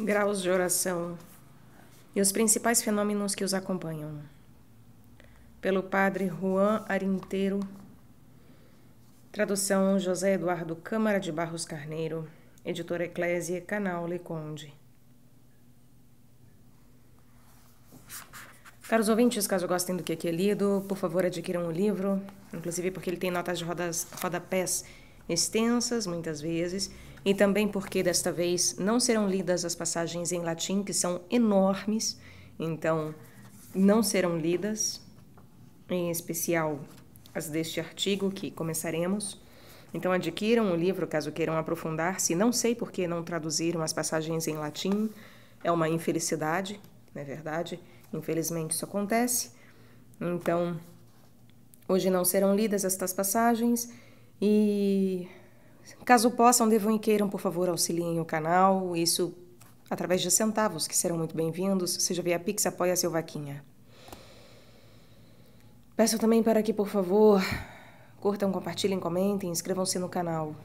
Graus de oração e os principais fenômenos que os acompanham. Pelo padre Juan Arinteiro. Tradução José Eduardo Câmara de Barros Carneiro. Editora Eclésia, Canal Leconde. Caros ouvintes, caso gostem do que aqui é lido, por favor adquiram o livro, inclusive porque ele tem notas de rodapés extensas, muitas vezes, e também porque desta vez não serão lidas as passagens em latim, que são enormes, então não serão lidas, em especial as deste artigo que começaremos. Então adquiram o livro caso queiram aprofundar-se. Não sei por que não traduziram as passagens em latim, é uma infelicidade, não é verdade? Infelizmente isso acontece. Então, hoje não serão lidas estas passagens e, caso possam, devam e queiram, por favor, auxiliem o canal, isso através de centavos, que serão muito bem-vindos, seja via Pix, Apoia-se ou Vaquinha. Peço também para que, por favor, curtam, compartilhem, comentem, inscrevam-se no canal,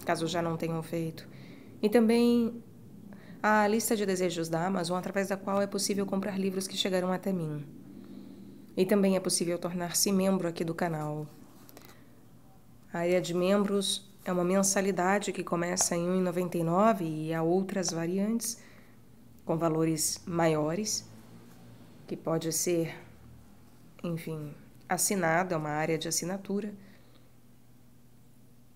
caso já não tenham feito. E também a lista de desejos da Amazon, através da qual é possível comprar livros que chegaram até mim. E também é possível tornar-se membro aqui do canal. A área de membros é uma mensalidade que começa em R$ 1,99 e há outras variantes com valores maiores, que pode ser, enfim, assinado, é uma área de assinatura,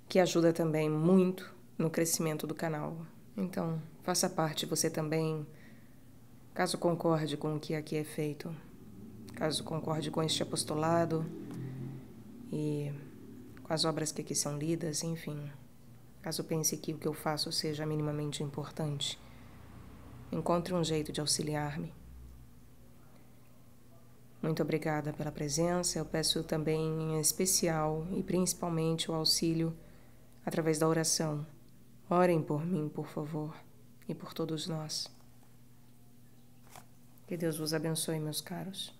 que ajuda também muito no crescimento do canal. Então, faça parte você também, caso concorde com o que aqui é feito, caso concorde com este apostolado e com as obras que aqui são lidas, enfim, caso pense que o que eu faço seja minimamente importante, encontre um jeito de auxiliar-me. Muito obrigada pela presença. Eu peço também em especial e principalmente o auxílio através da oração. Orem por mim, por favor, e por todos nós. Que Deus vos abençoe, meus caros.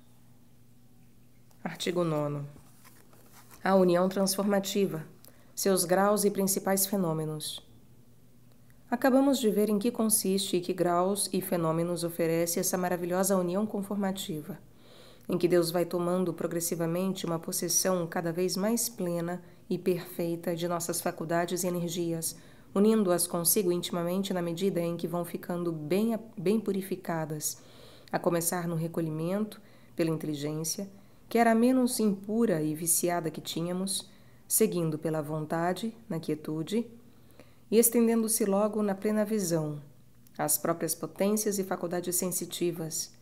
Artigo 9. A união transformativa, seus graus e principais fenômenos. Acabamos de ver em que consiste e que graus e fenômenos oferece essa maravilhosa união conformativa, em que Deus vai tomando progressivamente uma possessão cada vez mais plena e perfeita de nossas faculdades e energias, unindo-as consigo intimamente na medida em que vão ficando bem purificadas, a começar no recolhimento, pela inteligência, que era a menos impura e viciada que tínhamos, seguindo pela vontade, na quietude, e estendendo-se logo na plena visão, às próprias potências e faculdades sensitivas,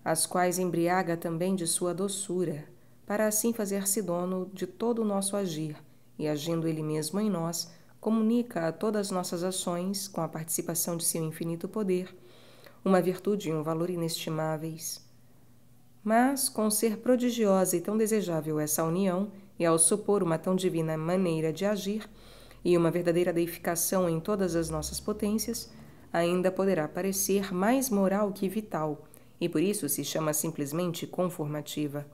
as quais embriaga também de sua doçura, para assim fazer-se dono de todo o nosso agir, e agindo ele mesmo em nós, comunica a todas nossas ações, com a participação de seu infinito poder, uma virtude e um valor inestimáveis. Mas, com ser prodigiosa e tão desejável essa união, e ao supor uma tão divina maneira de agir, e uma verdadeira deificação em todas as nossas potências, ainda poderá parecer mais moral que vital, e por isso se chama simplesmente conformativa.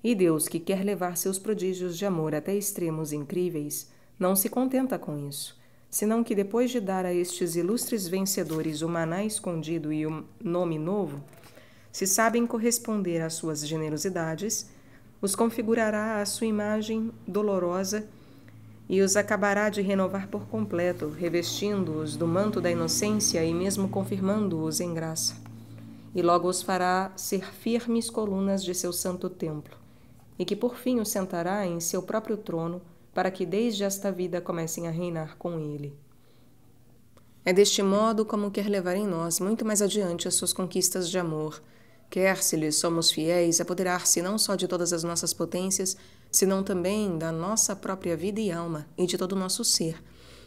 E Deus, que quer levar seus prodígios de amor até extremos incríveis, não se contenta com isso, senão que depois de dar a estes ilustres vencedores o maná escondido e o nome novo, se sabem corresponder às suas generosidades, os configurará à sua imagem dolorosa e os acabará de renovar por completo, revestindo-os do manto da inocência e mesmo confirmando-os em graça. E logo os fará ser firmes colunas de seu santo templo, e que por fim os sentará em seu próprio trono, para que desde esta vida comecem a reinar com ele. É deste modo como quer levar em nós muito mais adiante as suas conquistas de amor, quer, se lhes somos fiéis, apoderar-se não só de todas as nossas potências, senão também da nossa própria vida e alma, e de todo o nosso ser,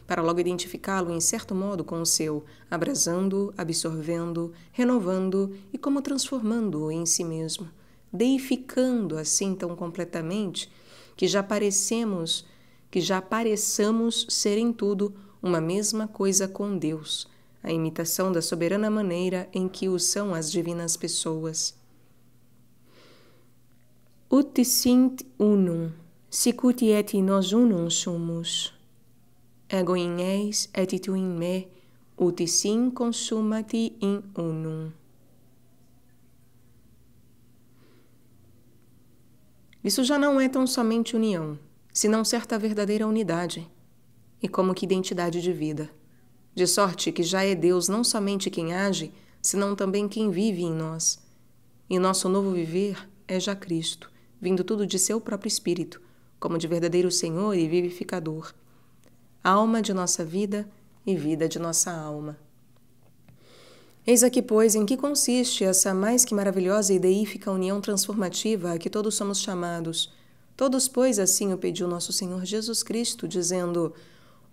para logo identificá-lo em certo modo com o seu, abrasando, absorvendo, renovando e como transformando-o em si mesmo, deificando assim tão completamente que já pareçamos ser em tudo uma mesma coisa com Deus, a imitação da soberana maneira em que o são as divinas pessoas. Ut sint unum, sicut et nos unum sumus. Ego in eis et tu in me, ut sim consumati in unum. Isso já não é tão somente união, senão certa verdadeira unidade, e como que identidade de vida. De sorte que já é Deus não somente quem age, senão também quem vive em nós. E nosso novo viver é já Cristo, vindo tudo de seu próprio Espírito, como de verdadeiro Senhor e vivificador. Alma de nossa vida e vida de nossa alma. Eis aqui, pois, em que consiste essa mais que maravilhosa e deífica união transformativa a que todos somos chamados. Todos, pois, assim o pediu nosso Senhor Jesus Cristo, dizendo: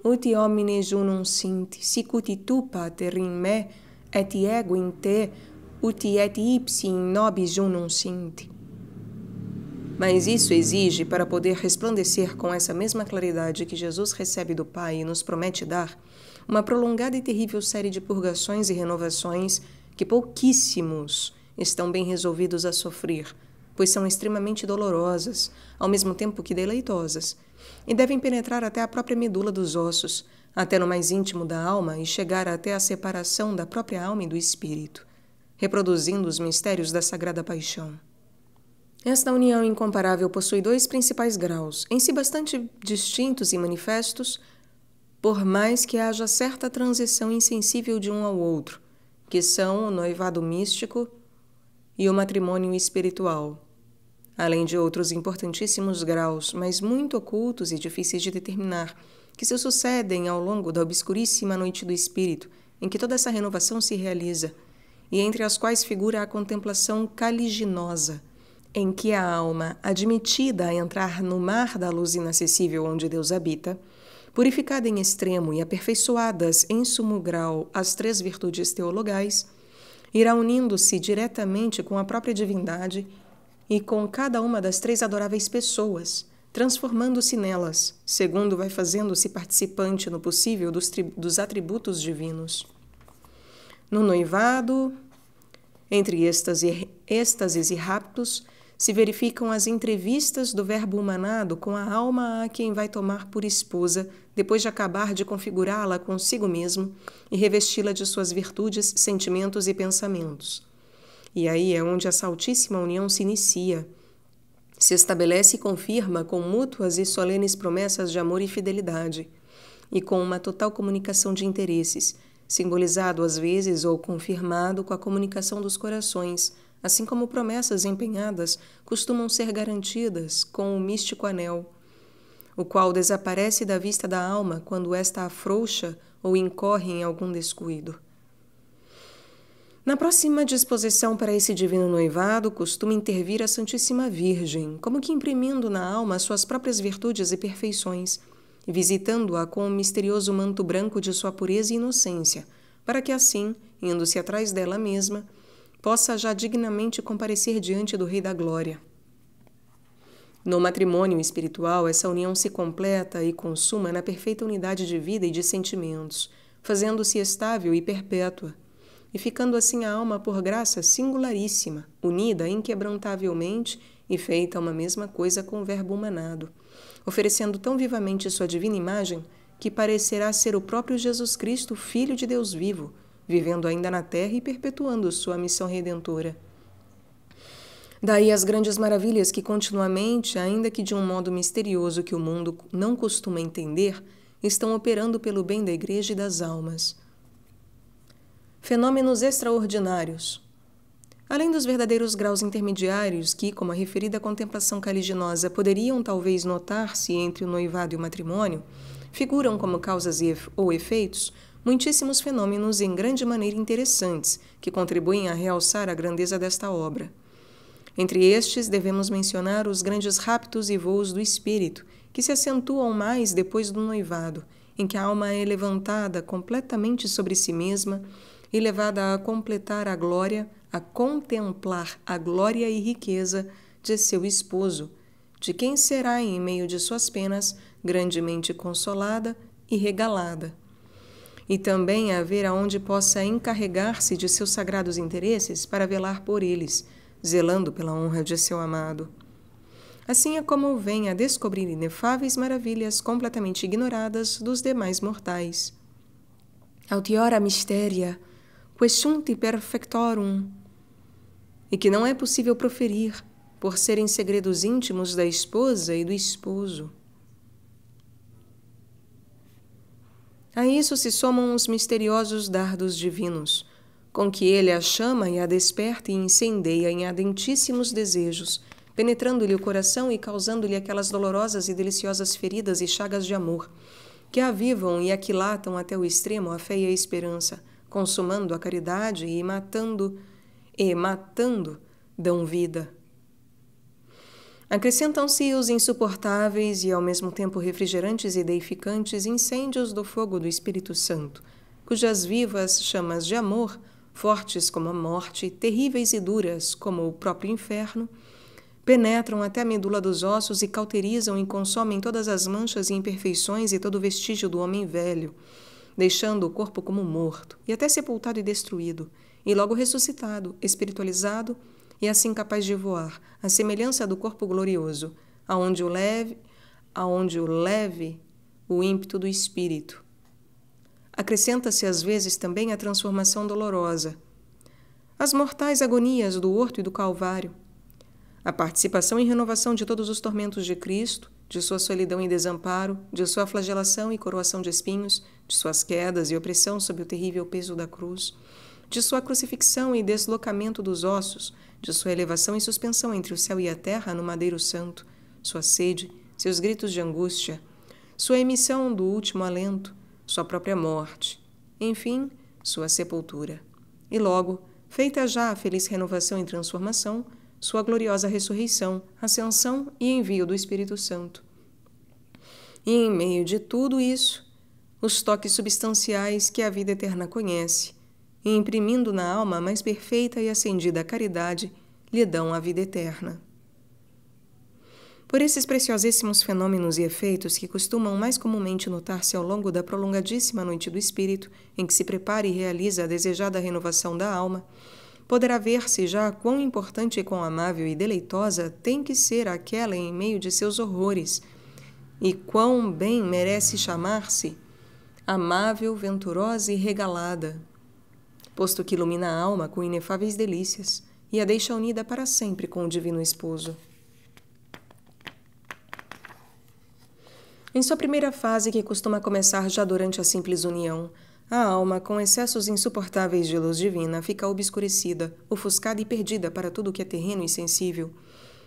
Ut homine junum sint, sic ut tu, pater, in me, et ego in te, ut et ipsi in nobis junum sint. Mas isso exige, para poder resplandecer com essa mesma claridade que Jesus recebe do Pai e nos promete dar, uma prolongada e terrível série de purgações e renovações que pouquíssimos estão bem resolvidos a sofrer, pois são extremamente dolorosas, ao mesmo tempo que deleitosas, e devem penetrar até a própria medula dos ossos, até no mais íntimo da alma e chegar até a separação da própria alma e do espírito, reproduzindo os mistérios da Sagrada Paixão. Esta união incomparável possui dois principais graus, em si bastante distintos e manifestos, por mais que haja certa transição insensível de um ao outro, que são o noivado místico e o matrimônio espiritual, além de outros importantíssimos graus, mas muito ocultos e difíceis de determinar, que se sucedem ao longo da obscuríssima noite do espírito, em que toda essa renovação se realiza, e entre as quais figura a contemplação caliginosa, em que a alma, admitida a entrar no mar da luz inacessível onde Deus habita, purificada em extremo e aperfeiçoadas em sumo grau as três virtudes teologais, irá unindo-se diretamente com a própria divindade e com cada uma das três adoráveis pessoas, transformando-se nelas, segundo vai fazendo-se participante no possível dos atributos divinos. No noivado, entre êxtases e raptos, se verificam as entrevistas do Verbo humanado com a alma a quem vai tomar por esposa, depois de acabar de configurá-la consigo mesmo e revesti-la de suas virtudes, sentimentos e pensamentos. E aí é onde essa altíssima união se inicia, se estabelece e confirma com mútuas e solenes promessas de amor e fidelidade, e com uma total comunicação de interesses, simbolizado às vezes ou confirmado com a comunicação dos corações, assim como promessas empenhadas costumam ser garantidas com o místico anel, o qual desaparece da vista da alma quando esta afrouxa ou incorre em algum descuido. Na próxima disposição para esse divino noivado, costuma intervir a Santíssima Virgem, como que imprimindo na alma suas próprias virtudes e perfeições, e visitando-a com o misterioso manto branco de sua pureza e inocência, para que assim, indo-se atrás dela mesma, possa já dignamente comparecer diante do Rei da Glória. No matrimônio espiritual, essa união se completa e consuma na perfeita unidade de vida e de sentimentos, fazendo-se estável e perpétua, e ficando assim a alma por graça singularíssima, unida inquebrantavelmente e feita uma mesma coisa com o Verbo humanado, oferecendo tão vivamente sua divina imagem que parecerá ser o próprio Jesus Cristo, Filho de Deus vivo, vivendo ainda na terra e perpetuando sua missão redentora. Daí as grandes maravilhas que continuamente, ainda que de um modo misterioso que o mundo não costuma entender, estão operando pelo bem da Igreja e das almas. Fenômenos extraordinários. Além dos verdadeiros graus intermediários que, como a referida contemplação caliginosa, poderiam talvez notar-se entre o noivado e o matrimônio, figuram como causas ou efeitos muitíssimos fenômenos em grande maneira interessantes, que contribuem a realçar a grandeza desta obra. Entre estes, devemos mencionar os grandes raptos e voos do espírito, que se acentuam mais depois do noivado, em que a alma é levantada completamente sobre si mesma e levada a completar a glória, a contemplar a glória e riqueza de seu esposo, de quem será, em meio de suas penas, grandemente consolada e regalada. E também a ver aonde possa encarregar-se de seus sagrados interesses para velar por eles, zelando pela honra de seu amado. Assim é como vem a descobrir inefáveis maravilhas completamente ignoradas dos demais mortais. Autiora mysteria, quesunti perfectorum, e que não é possível proferir, por serem segredos íntimos da esposa e do esposo. A isso se somam os misteriosos dardos divinos, com que ele a chama e a desperta e incendeia em ardentíssimos desejos, penetrando-lhe o coração e causando-lhe aquelas dolorosas e deliciosas feridas e chagas de amor, que avivam e aquilatam até o extremo a fé e a esperança, consumando a caridade e matando, dão vida. Acrescentam-se os insuportáveis e ao mesmo tempo refrigerantes e deificantes incêndios do fogo do Espírito Santo, cujas vivas chamas de amor, fortes como a morte, terríveis e duras como o próprio inferno, penetram até a medula dos ossos e cauterizam e consomem todas as manchas e imperfeições e todo o vestígio do homem velho, deixando o corpo como morto, e até sepultado e destruído, e logo ressuscitado, espiritualizado, e assim capaz de voar, à semelhança do corpo glorioso, aonde o leve o ímpeto do espírito. Acrescenta-se às vezes também a transformação dolorosa, as mortais agonias do horto e do Calvário, a participação e renovação de todos os tormentos de Cristo, de sua solidão e desamparo, de sua flagelação e coroação de espinhos, de suas quedas e opressão sob o terrível peso da cruz, de sua crucifixão e deslocamento dos ossos, de sua elevação e suspensão entre o céu e a terra no madeiro santo, sua sede, seus gritos de angústia, sua emissão do último alento, sua própria morte, enfim, sua sepultura. E logo, feita já a feliz renovação e transformação, sua gloriosa ressurreição, ascensão e envio do Espírito Santo. E em meio de tudo isso, os toques substanciais que a vida eterna conhece, e imprimindo na alma a mais perfeita e acendida caridade, lhe dão a vida eterna. Por esses preciosíssimos fenômenos e efeitos que costumam mais comumente notar-se ao longo da prolongadíssima noite do espírito, em que se prepara e realiza a desejada renovação da alma, poderá ver-se já quão importante e quão amável e deleitosa tem que ser aquela em meio de seus horrores, e quão bem merece chamar-se amável, venturosa e regalada, posto que ilumina a alma com inefáveis delícias e a deixa unida para sempre com o Divino Esposo. Em sua primeira fase, que costuma começar já durante a simples união, a alma, com excessos insuportáveis de luz divina, fica obscurecida, ofuscada e perdida para tudo o que é terreno e sensível,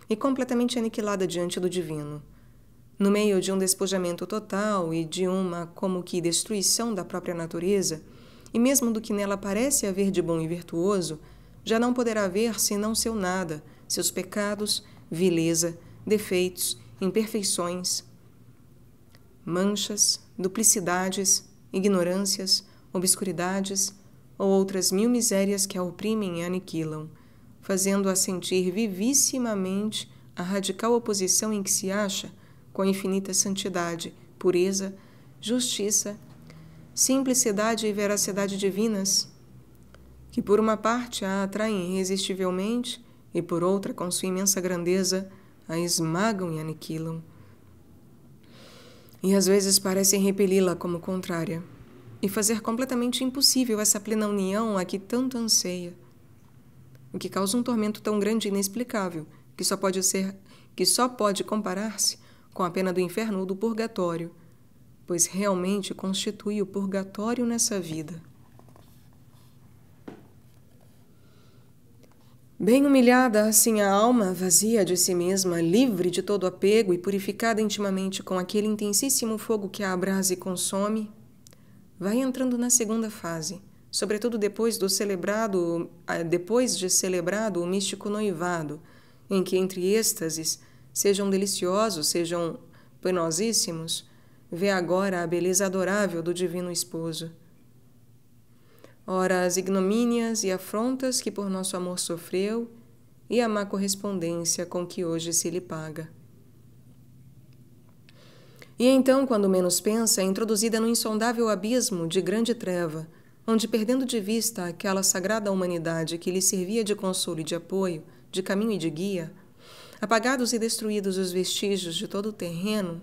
e completamente aniquilada diante do divino. No meio de um despojamento total e de uma, como que, destruição da própria natureza, e mesmo do que nela parece haver de bom e virtuoso, já não poderá ver senão seu nada, seus pecados, vileza, defeitos, imperfeições, manchas, duplicidades, ignorâncias, obscuridades ou outras mil misérias que a oprimem e aniquilam, fazendo-a sentir vivissimamente a radical oposição em que se acha com a infinita santidade, pureza, justiça, simplicidade e veracidade divinas, que por uma parte a atraem irresistivelmente e por outra, com sua imensa grandeza, a esmagam e aniquilam. E às vezes parecem repeli-la como contrária, e fazer completamente impossível essa plena união a que tanto anseia, o que causa um tormento tão grande e inexplicável, que só pode comparar-se com a pena do inferno ou do purgatório, pois realmente constitui o purgatório nessa vida. Bem humilhada, assim a alma, vazia de si mesma, livre de todo apego e purificada intimamente com aquele intensíssimo fogo que a abrasa e consome, vai entrando na segunda fase, sobretudo depois de celebrado o místico noivado, em que entre êxtases, sejam deliciosos, sejam penosíssimos, vê agora a beleza adorável do Divino Esposo. Ora, as ignomínias e afrontas que por nosso amor sofreu e a má correspondência com que hoje se lhe paga. E então, quando menos pensa, é introduzida no insondável abismo de grande treva, onde, perdendo de vista aquela sagrada humanidade que lhe servia de consolo e de apoio, de caminho e de guia, apagados e destruídos os vestígios de todo o terreno,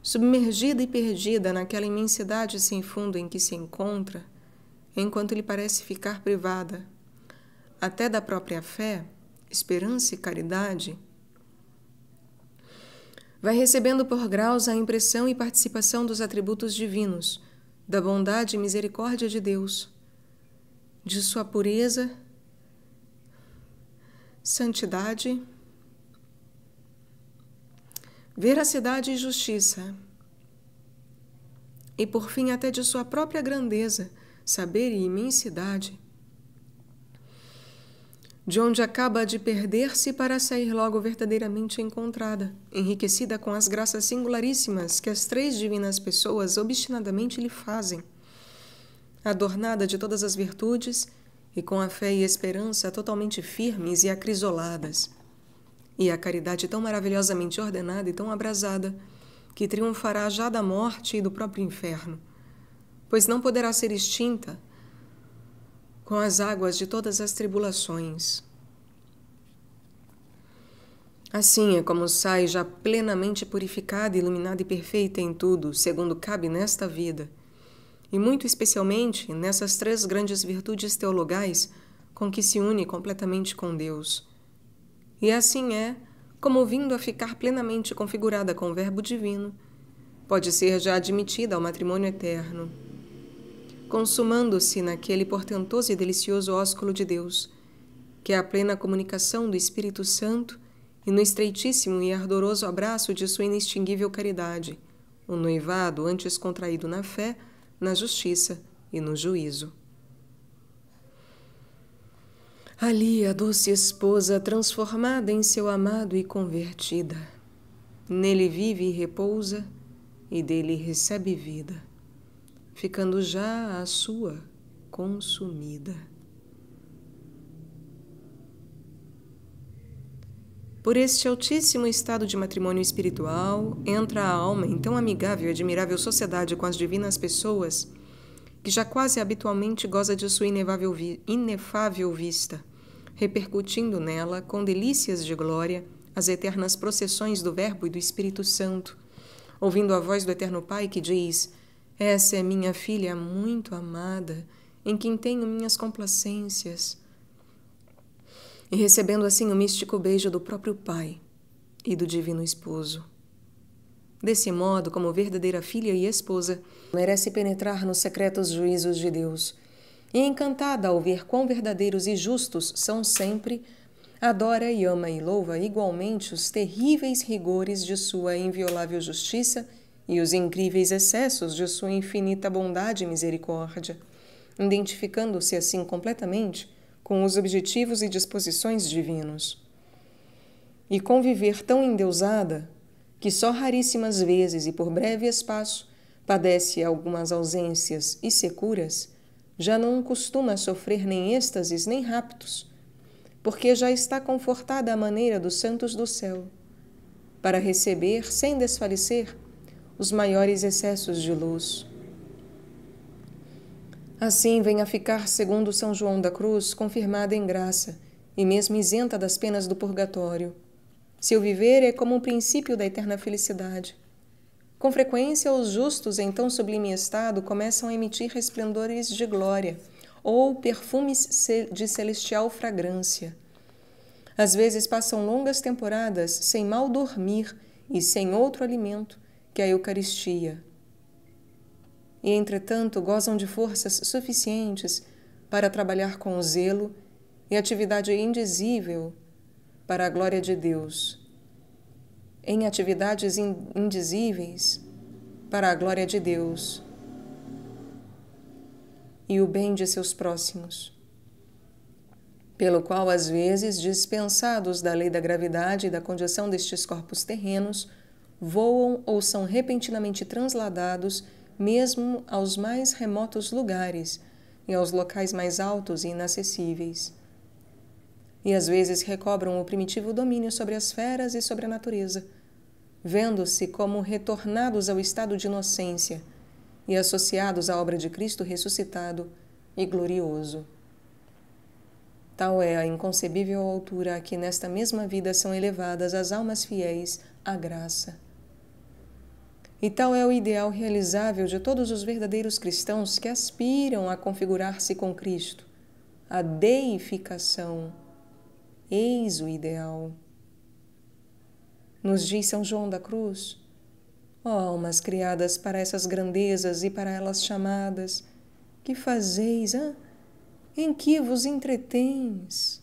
submergida e perdida naquela imensidade sem fundo em que se encontra, enquanto lhe parece ficar privada até da própria fé, esperança e caridade, vai recebendo por graus a impressão e participação dos atributos divinos, da bondade e misericórdia de Deus, de sua pureza, santidade, veracidade e justiça, e por fim até de sua própria grandeza, saber e imensidade, de onde acaba de perder-se para sair logo verdadeiramente encontrada, enriquecida com as graças singularíssimas que as três divinas pessoas obstinadamente lhe fazem, adornada de todas as virtudes e com a fé e esperança totalmente firmes e acrisoladas, e a caridade tão maravilhosamente ordenada e tão abrasada, que triunfará já da morte e do próprio inferno, pois não poderá ser extinta com as águas de todas as tribulações. Assim é como sai já plenamente purificada, iluminada e perfeita em tudo, segundo cabe nesta vida, e muito especialmente nessas três grandes virtudes teologais com que se une completamente com Deus. E assim é como, vindo a ficar plenamente configurada com o Verbo Divino, pode ser já admitida ao matrimônio eterno, consumando-se naquele portentoso e delicioso ósculo de Deus, que é a plena comunicação do Espírito Santo e no estreitíssimo e ardoroso abraço de sua inextinguível caridade, o noivado antes contraído na fé, na justiça e no juízo. Ali a doce esposa transformada em seu amado e convertida, nele vive e repousa e dele recebe vida, ficando já a sua consumida. Por este altíssimo estado de matrimônio espiritual, entra a alma em tão amigável e admirável sociedade com as divinas pessoas, que já quase habitualmente goza de sua inefável vista, repercutindo nela, com delícias de glória, as eternas processões do Verbo e do Espírito Santo, ouvindo a voz do Eterno Pai que diz: "Essa é minha filha muito amada, em quem tenho minhas complacências", e recebendo assim o místico beijo do próprio Pai e do Divino Esposo. Desse modo, como verdadeira filha e esposa, merece penetrar nos secretos juízos de Deus, e encantada ao ver quão verdadeiros e justos são sempre, adora e ama e louva igualmente os terríveis rigores de sua inviolável justiça e os incríveis excessos de sua infinita bondade e misericórdia, identificando-se assim completamente com os objetivos e disposições divinos. E conviver tão endeusada que só raríssimas vezes e por breve espaço padece algumas ausências e securas, já não costuma sofrer nem êxtases nem raptos, porque já está confortada à maneira dos santos do céu, para receber, sem desfalecer, os maiores excessos de luz. Assim vem a ficar, segundo São João da Cruz, confirmada em graça, e mesmo isenta das penas do purgatório. Seu viver é como um princípio da eterna felicidade. Com frequência, os justos em tão sublime estado começam a emitir resplendores de glória ou perfumes de celestial fragrância. Às vezes passam longas temporadas sem mal dormir e sem outro alimento que a Eucaristia. E, entretanto, gozam de forças suficientes para trabalhar com zelo e atividade indizível para a glória de Deus, em atividades indizíveis para a glória de Deus e o bem de seus próximos, pelo qual, às vezes, dispensados da lei da gravidade e da condição destes corpos terrenos, voam ou são repentinamente transladados mesmo aos mais remotos lugares e aos locais mais altos e inacessíveis. E às vezes recobram o primitivo domínio sobre as feras e sobre a natureza, vendo-se como retornados ao estado de inocência e associados à obra de Cristo ressuscitado e glorioso. Tal é a inconcebível altura a que nesta mesma vida são elevadas as almas fiéis à graça. E tal é o ideal realizável de todos os verdadeiros cristãos que aspiram a configurar-se com Cristo. A deificação, eis o ideal. Nos diz São João da Cruz: ó almas criadas para essas grandezas e para elas chamadas, que fazeis, em que vos entretens?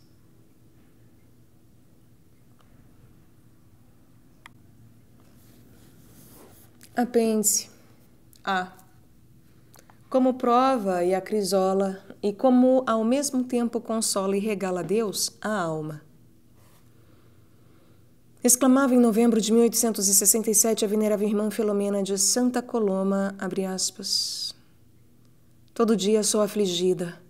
Apêndice A. Como prova e acrisola, e como ao mesmo tempo consola e regala a Deus, a alma. Exclamava em novembro de 1867 a venerável irmã Filomena de Santa Coloma, abre aspas, todo dia sou afligida.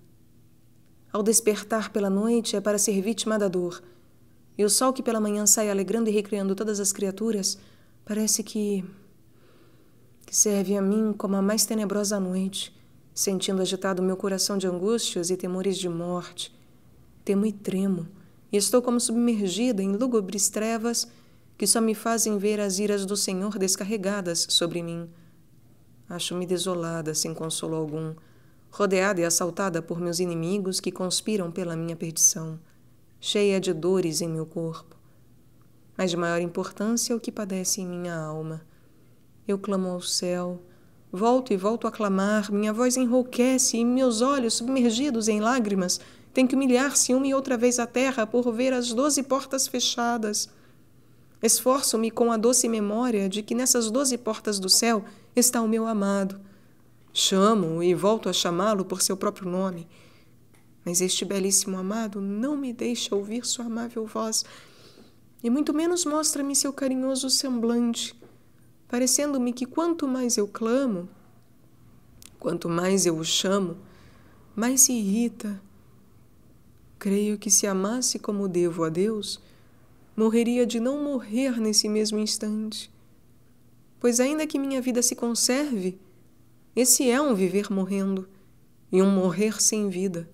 Ao despertar pela noite é para ser vítima da dor, e o sol que pela manhã sai alegrando e recriando todas as criaturas, parece que serve a mim como a mais tenebrosa noite, sentindo agitado meu coração de angústias e temores de morte. Temo e tremo, e estou como submergida em lúgubres trevas que só me fazem ver as iras do Senhor descarregadas sobre mim. Acho-me desolada, sem consolo algum, rodeada e assaltada por meus inimigos que conspiram pela minha perdição, cheia de dores em meu corpo. Mas de maior importância é o que padece em minha alma. Eu clamo ao céu, volto e volto a clamar, minha voz enrouquece e meus olhos, submergidos em lágrimas, têm que humilhar-se uma e outra vez à terra por ver as 12 portas fechadas. Esforço-me com a doce memória de que nessas 12 portas do céu está o meu amado. Chamo-o e volto a chamá-lo por seu próprio nome. Mas este belíssimo amado não me deixa ouvir sua amável voz, e muito menos mostra-me seu carinhoso semblante, parecendo-me que quanto mais eu clamo, quanto mais eu o chamo, mais se irrita. Creio que se amasse como devo a Deus, morreria de não morrer nesse mesmo instante. Pois ainda que minha vida se conserve, esse é um viver morrendo e um morrer sem vida.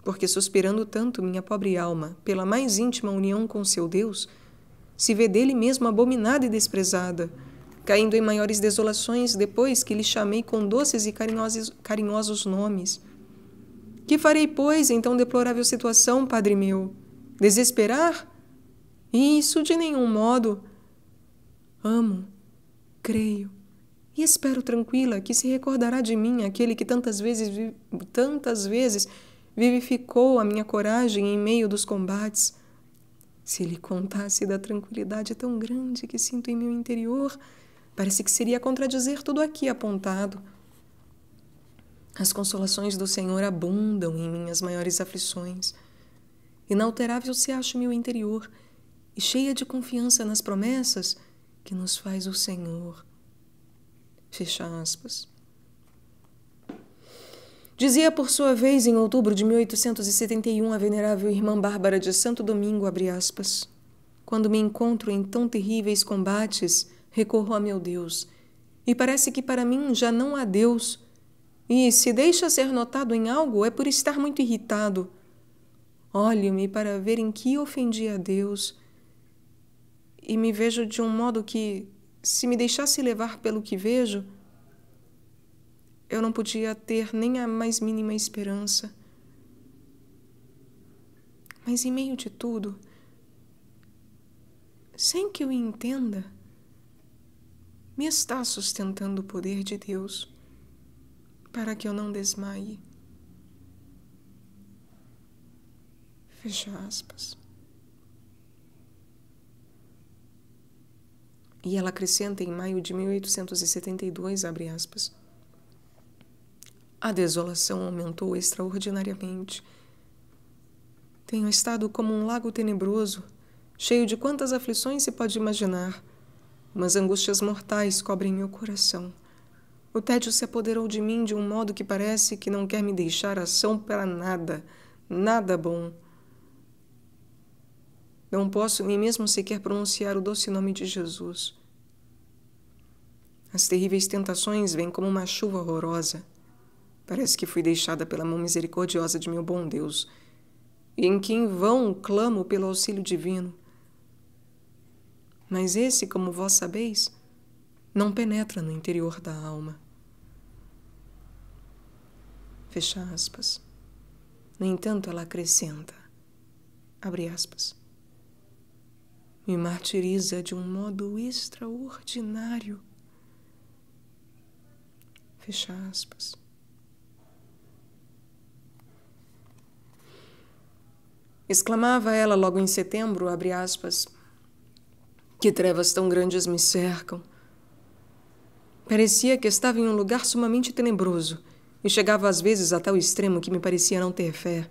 Porque suspirando tanto minha pobre alma pela mais íntima união com seu Deus, se vê dele mesmo abominada e desprezada, caindo em maiores desolações depois que lhe chamei com doces e carinhosos nomes. Que farei, pois, em tão deplorável situação, Padre meu? Desesperar? Isso de nenhum modo. Amo, creio e espero tranquila que se recordará de mim aquele que tantas vezes vivificou a minha coragem em meio dos combates. Se lhe contasse da tranquilidade tão grande que sinto em meu interior, parece que seria contradizer tudo aqui apontado. As consolações do Senhor abundam em minhas maiores aflições. Inalterável se acha meu interior e cheia de confiança nas promessas que nos faz o Senhor. Fecha aspas. Dizia por sua vez em outubro de 1871 a venerável irmã Bárbara de Santo Domingo, abre aspas, quando me encontro em tão terríveis combates, recorro a meu Deus, e parece que para mim já não há Deus, e se deixa ser notado em algo é por estar muito irritado. Olho-me para ver em que ofendi a Deus, e me vejo de um modo que, se me deixasse levar pelo que vejo, eu não podia ter nem a mais mínima esperança. Mas em meio de tudo, sem que eu entenda, me está sustentando o poder de Deus para que eu não desmaie. Fecha aspas. E ela acrescenta em maio de 1872, abre aspas, a desolação aumentou extraordinariamente. Tenho estado como um lago tenebroso, cheio de quantas aflições se pode imaginar. Umas angústias mortais cobrem meu coração. O tédio se apoderou de mim de um modo que parece que não quer me deixar ação para nada, nada bom. Não posso nem mesmo sequer pronunciar o doce nome de Jesus. As terríveis tentações vêm como uma chuva horrorosa. Parece que fui deixada pela mão misericordiosa de meu bom Deus, e em que em vão clamo pelo auxílio divino. Mas esse, como vós sabeis, não penetra no interior da alma. Fecha aspas. No entanto, ela acrescenta, abre aspas, me martiriza de um modo extraordinário. Fecha aspas. Exclamava ela logo em setembro, abre aspas, que trevas tão grandes me cercam. Parecia que estava em um lugar sumamente tenebroso e chegava às vezes a tal extremo que me parecia não ter fé.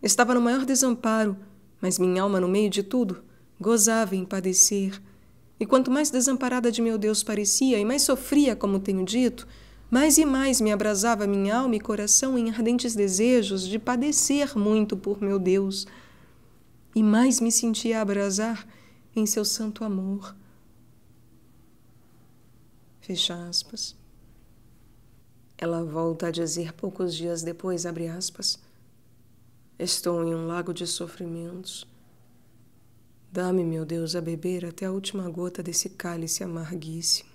Estava no maior desamparo, mas minha alma, no meio de tudo, gozava em padecer. E quanto mais desamparada de meu Deus parecia e mais sofria, como tenho dito, mais e mais me abrasava minha alma e coração em ardentes desejos de padecer muito por meu Deus. E mais me sentia abrasar em seu santo amor. Fecha aspas. Ela volta a dizer poucos dias depois, abre aspas, estou em um lago de sofrimentos. Dá-me, meu Deus, a beber até a última gota desse cálice amarguíssimo.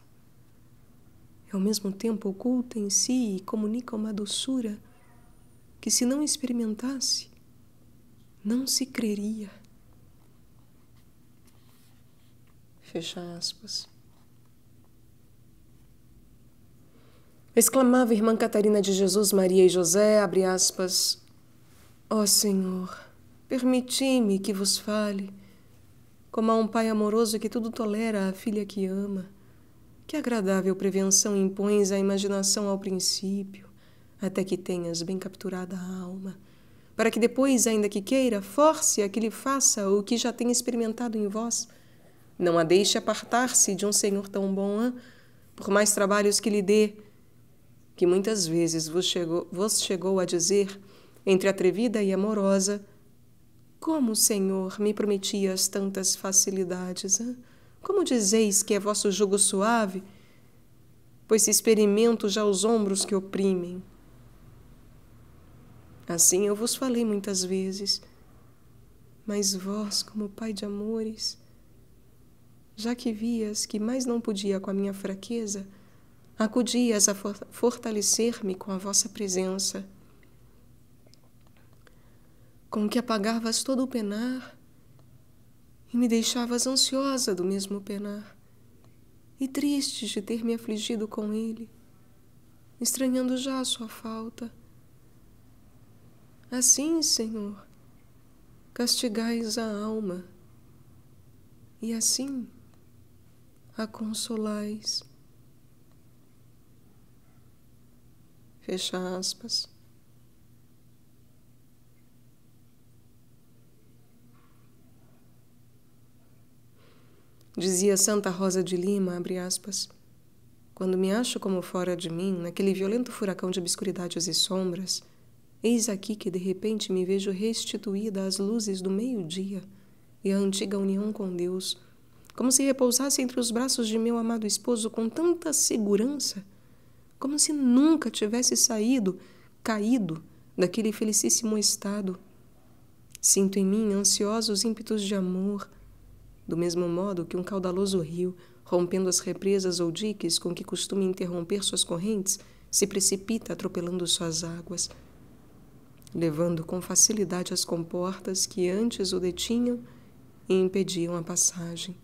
E ao mesmo tempo oculta em si e comunica uma doçura que, se não experimentasse, não se creria. Fecha aspas. Exclamava a irmã Catarina de Jesus Maria e José, abre aspas, ó Senhor, permiti-me que vos fale, como a um pai amoroso que tudo tolera à filha que ama. Que agradável prevenção impões à imaginação ao princípio, até que tenhas bem capturada a alma, para que depois, ainda que queira, force a que lhe faça o que já tem experimentado em vós. Não a deixe apartar-se de um Senhor tão bom, por mais trabalhos que lhe dê, que muitas vezes vos chegou a dizer, entre atrevida e amorosa, como, Senhor, me prometias tantas facilidades? Como dizeis que é vosso jugo suave? Pois se experimento já os ombros que oprimem. Assim eu vos falei muitas vezes, mas vós, como Pai de amores, já que vias que mais não podia com a minha fraqueza, acudias a fortalecer-me com a vossa presença, com que apagavas todo o penar e me deixavas ansiosa do mesmo penar e triste de ter me afligido com ele, estranhando já a sua falta. Assim, Senhor, castigais a alma e assim a consolais. Fecha aspas. Dizia Santa Rosa de Lima, abre aspas, quando me acho como fora de mim, naquele violento furacão de obscuridades e sombras, eis aqui que de repente me vejo restituída às luzes do meio-dia e à antiga união com Deus, como se repousasse entre os braços de meu amado esposo com tanta segurança, como se nunca tivesse caído daquele felicíssimo estado. Sinto em mim ansiosos ímpetos de amor, do mesmo modo que um caudaloso rio, rompendo as represas ou diques com que costuma interromper suas correntes, se precipita atropelando suas águas, levando com facilidade as comportas que antes o detinham e impediam a passagem.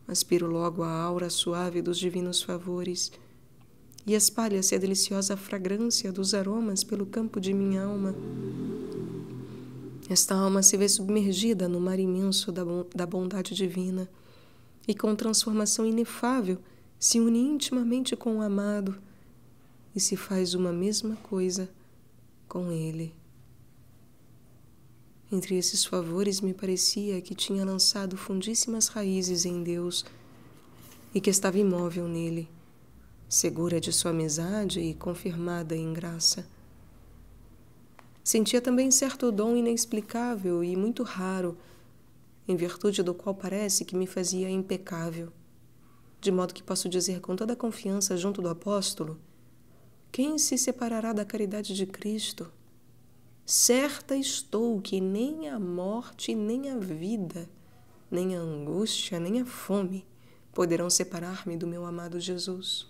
Aspiro logo a aura suave dos divinos favores e espalha-se a deliciosa fragrância dos aromas pelo campo de minha alma. Esta alma se vê submergida no mar imenso da bondade divina e, com transformação inefável, se une intimamente com o amado e se faz uma mesma coisa com ele. Entre esses favores me parecia que tinha lançado fundíssimas raízes em Deus e que estava imóvel nele, segura de sua amizade e confirmada em graça. Sentia também certo dom inexplicável e muito raro, em virtude do qual parece que me fazia impecável, de modo que posso dizer com toda a confiança junto do apóstolo, quem se separará da caridade de Cristo? Certa estou que nem a morte, nem a vida, nem a angústia, nem a fome, poderão separar-me do meu amado Jesus.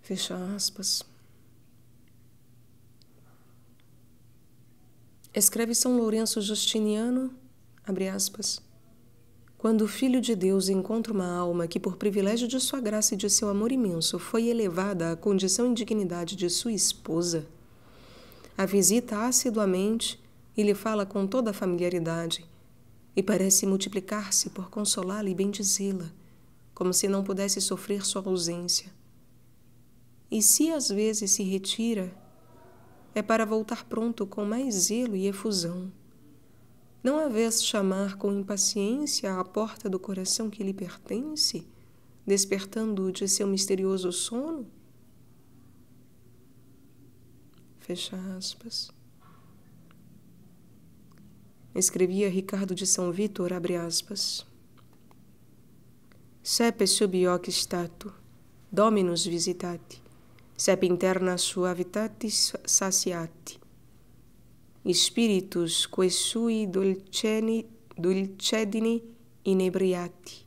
Fecha aspas. Escreve São Lourenço Justiniano, abre aspas, quando o Filho de Deus encontra uma alma que, por privilégio de sua graça e de seu amor imenso, foi elevada à condição e dignidade de sua esposa, a visita assiduamente e lhe fala com toda a familiaridade, e parece multiplicar-se por consolá-la e bendizê-la, como se não pudesse sofrer sua ausência. E se às vezes se retira, é para voltar pronto com mais zelo e efusão. Não a vês chamar com impaciência à porta do coração que lhe pertence, despertando-o de seu misterioso sono? Fecha aspas. Escrevia Ricardo de São Vítor, abre aspas. Sepe sub hoc statu, Dominus visitati, sep interna suavitatis satiati, spiritus quae sui dulcedini inebriati.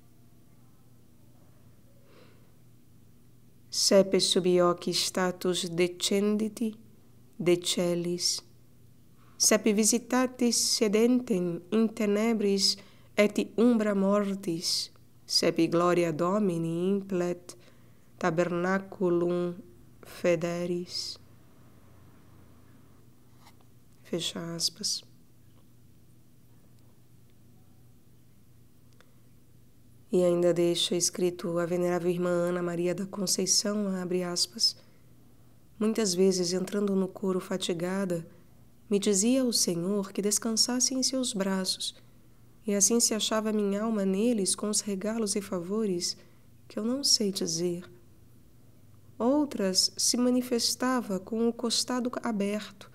Sepe sub hoc status decenditi, de celis, sep visitatis sedentem in tenebris et umbra mortis, sep gloria Domini implet tabernaculum federis. Fecha aspas. E ainda deixa escrito a venerável irmã Ana Maria da Conceição, abre aspas, muitas vezes entrando no coro fatigada, me dizia o Senhor que descansasse em seus braços, e assim se achava minha alma neles com os regalos e favores que eu não sei dizer. Outras se manifestava com o costado aberto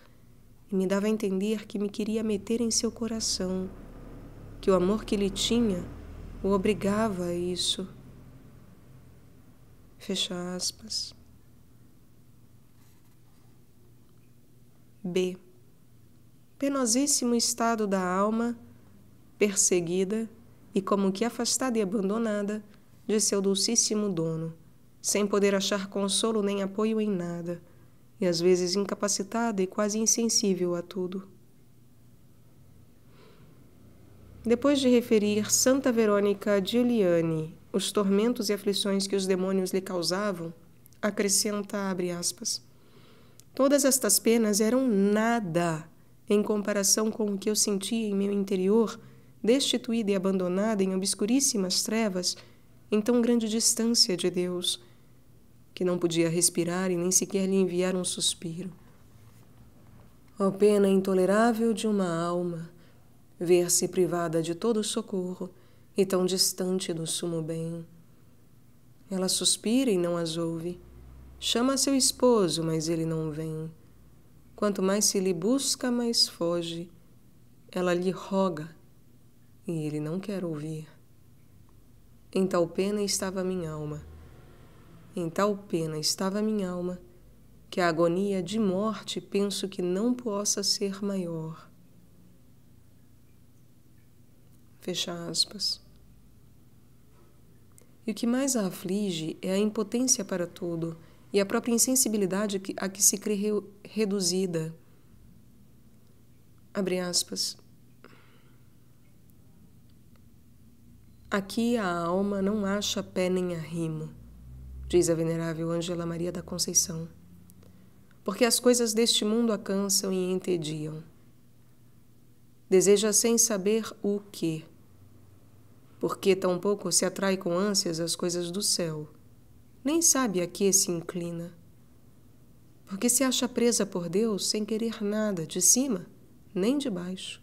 e me dava a entender que me queria meter em seu coração, que o amor que lhe tinha o obrigava a isso. Fecha aspas. B. Penosíssimo estado da alma, perseguida e como que afastada e abandonada de seu dulcíssimo dono, sem poder achar consolo nem apoio em nada, e às vezes incapacitada e quase insensível a tudo. Depois de referir Santa Verônica Giuliani os tormentos e aflições que os demônios lhe causavam, acrescenta, abre aspas, todas estas penas eram nada em comparação com o que eu sentia em meu interior, destituída e abandonada em obscuríssimas trevas, em tão grande distância de Deus, que não podia respirar e nem sequer lhe enviar um suspiro. Ó pena intolerável de uma alma, ver-se privada de todo socorro e tão distante do sumo bem. Ela suspira e não as ouve, chama seu esposo, mas ele não vem. Quanto mais se lhe busca, mais foge. Ela lhe roga, e ele não quer ouvir. Em tal pena estava minha alma. Em tal pena estava minha alma, que a agonia de morte penso que não possa ser maior. Fecha aspas. E o que mais a aflige é a impotência para tudo e a própria insensibilidade a que se crê reduzida. Abre aspas. Aqui a alma não acha pé nem arrimo, diz a venerável Ângela Maria da Conceição, porque as coisas deste mundo a cansam e entediam. Deseja sem saber o que, porque tampouco se atrai com ânsias as coisas do céu, nem sabe a que se inclina, porque se acha presa por Deus sem querer nada de cima nem de baixo.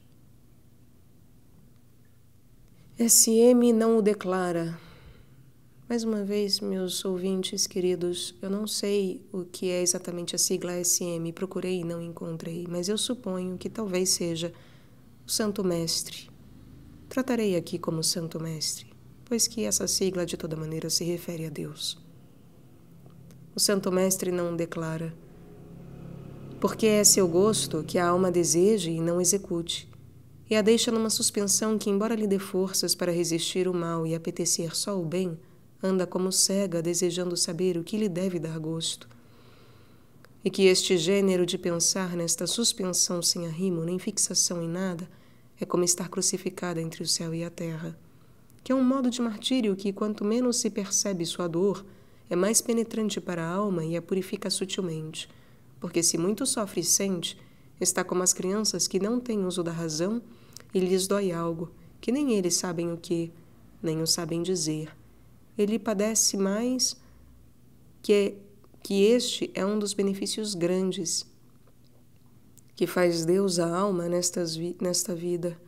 SM não o declara. Mais uma vez, meus ouvintes queridos, eu não sei o que é exatamente a sigla SM, procurei e não encontrei, mas eu suponho que talvez seja o Santo Mestre. Tratarei aqui como Santo Mestre, pois que essa sigla de toda maneira se refere a Deus. O Santo Mestre não declara, porque é seu gosto que a alma deseje e não execute, e a deixa numa suspensão que, embora lhe dê forças para resistir o mal e apetecer só o bem, anda como cega, desejando saber o que lhe deve dar gosto. E que este gênero de pensar nesta suspensão sem arrimo nem fixação em nada é como estar crucificada entre o céu e a terra, que é um modo de martírio que, quanto menos se percebe sua dor, é mais penetrante para a alma e a purifica sutilmente, porque se muito sofre e sente, está como as crianças que não têm uso da razão e lhes dói algo, que nem eles sabem o que, nem o sabem dizer. Ele padece mais que este é um dos benefícios grandes que faz Deus à alma nesta vida.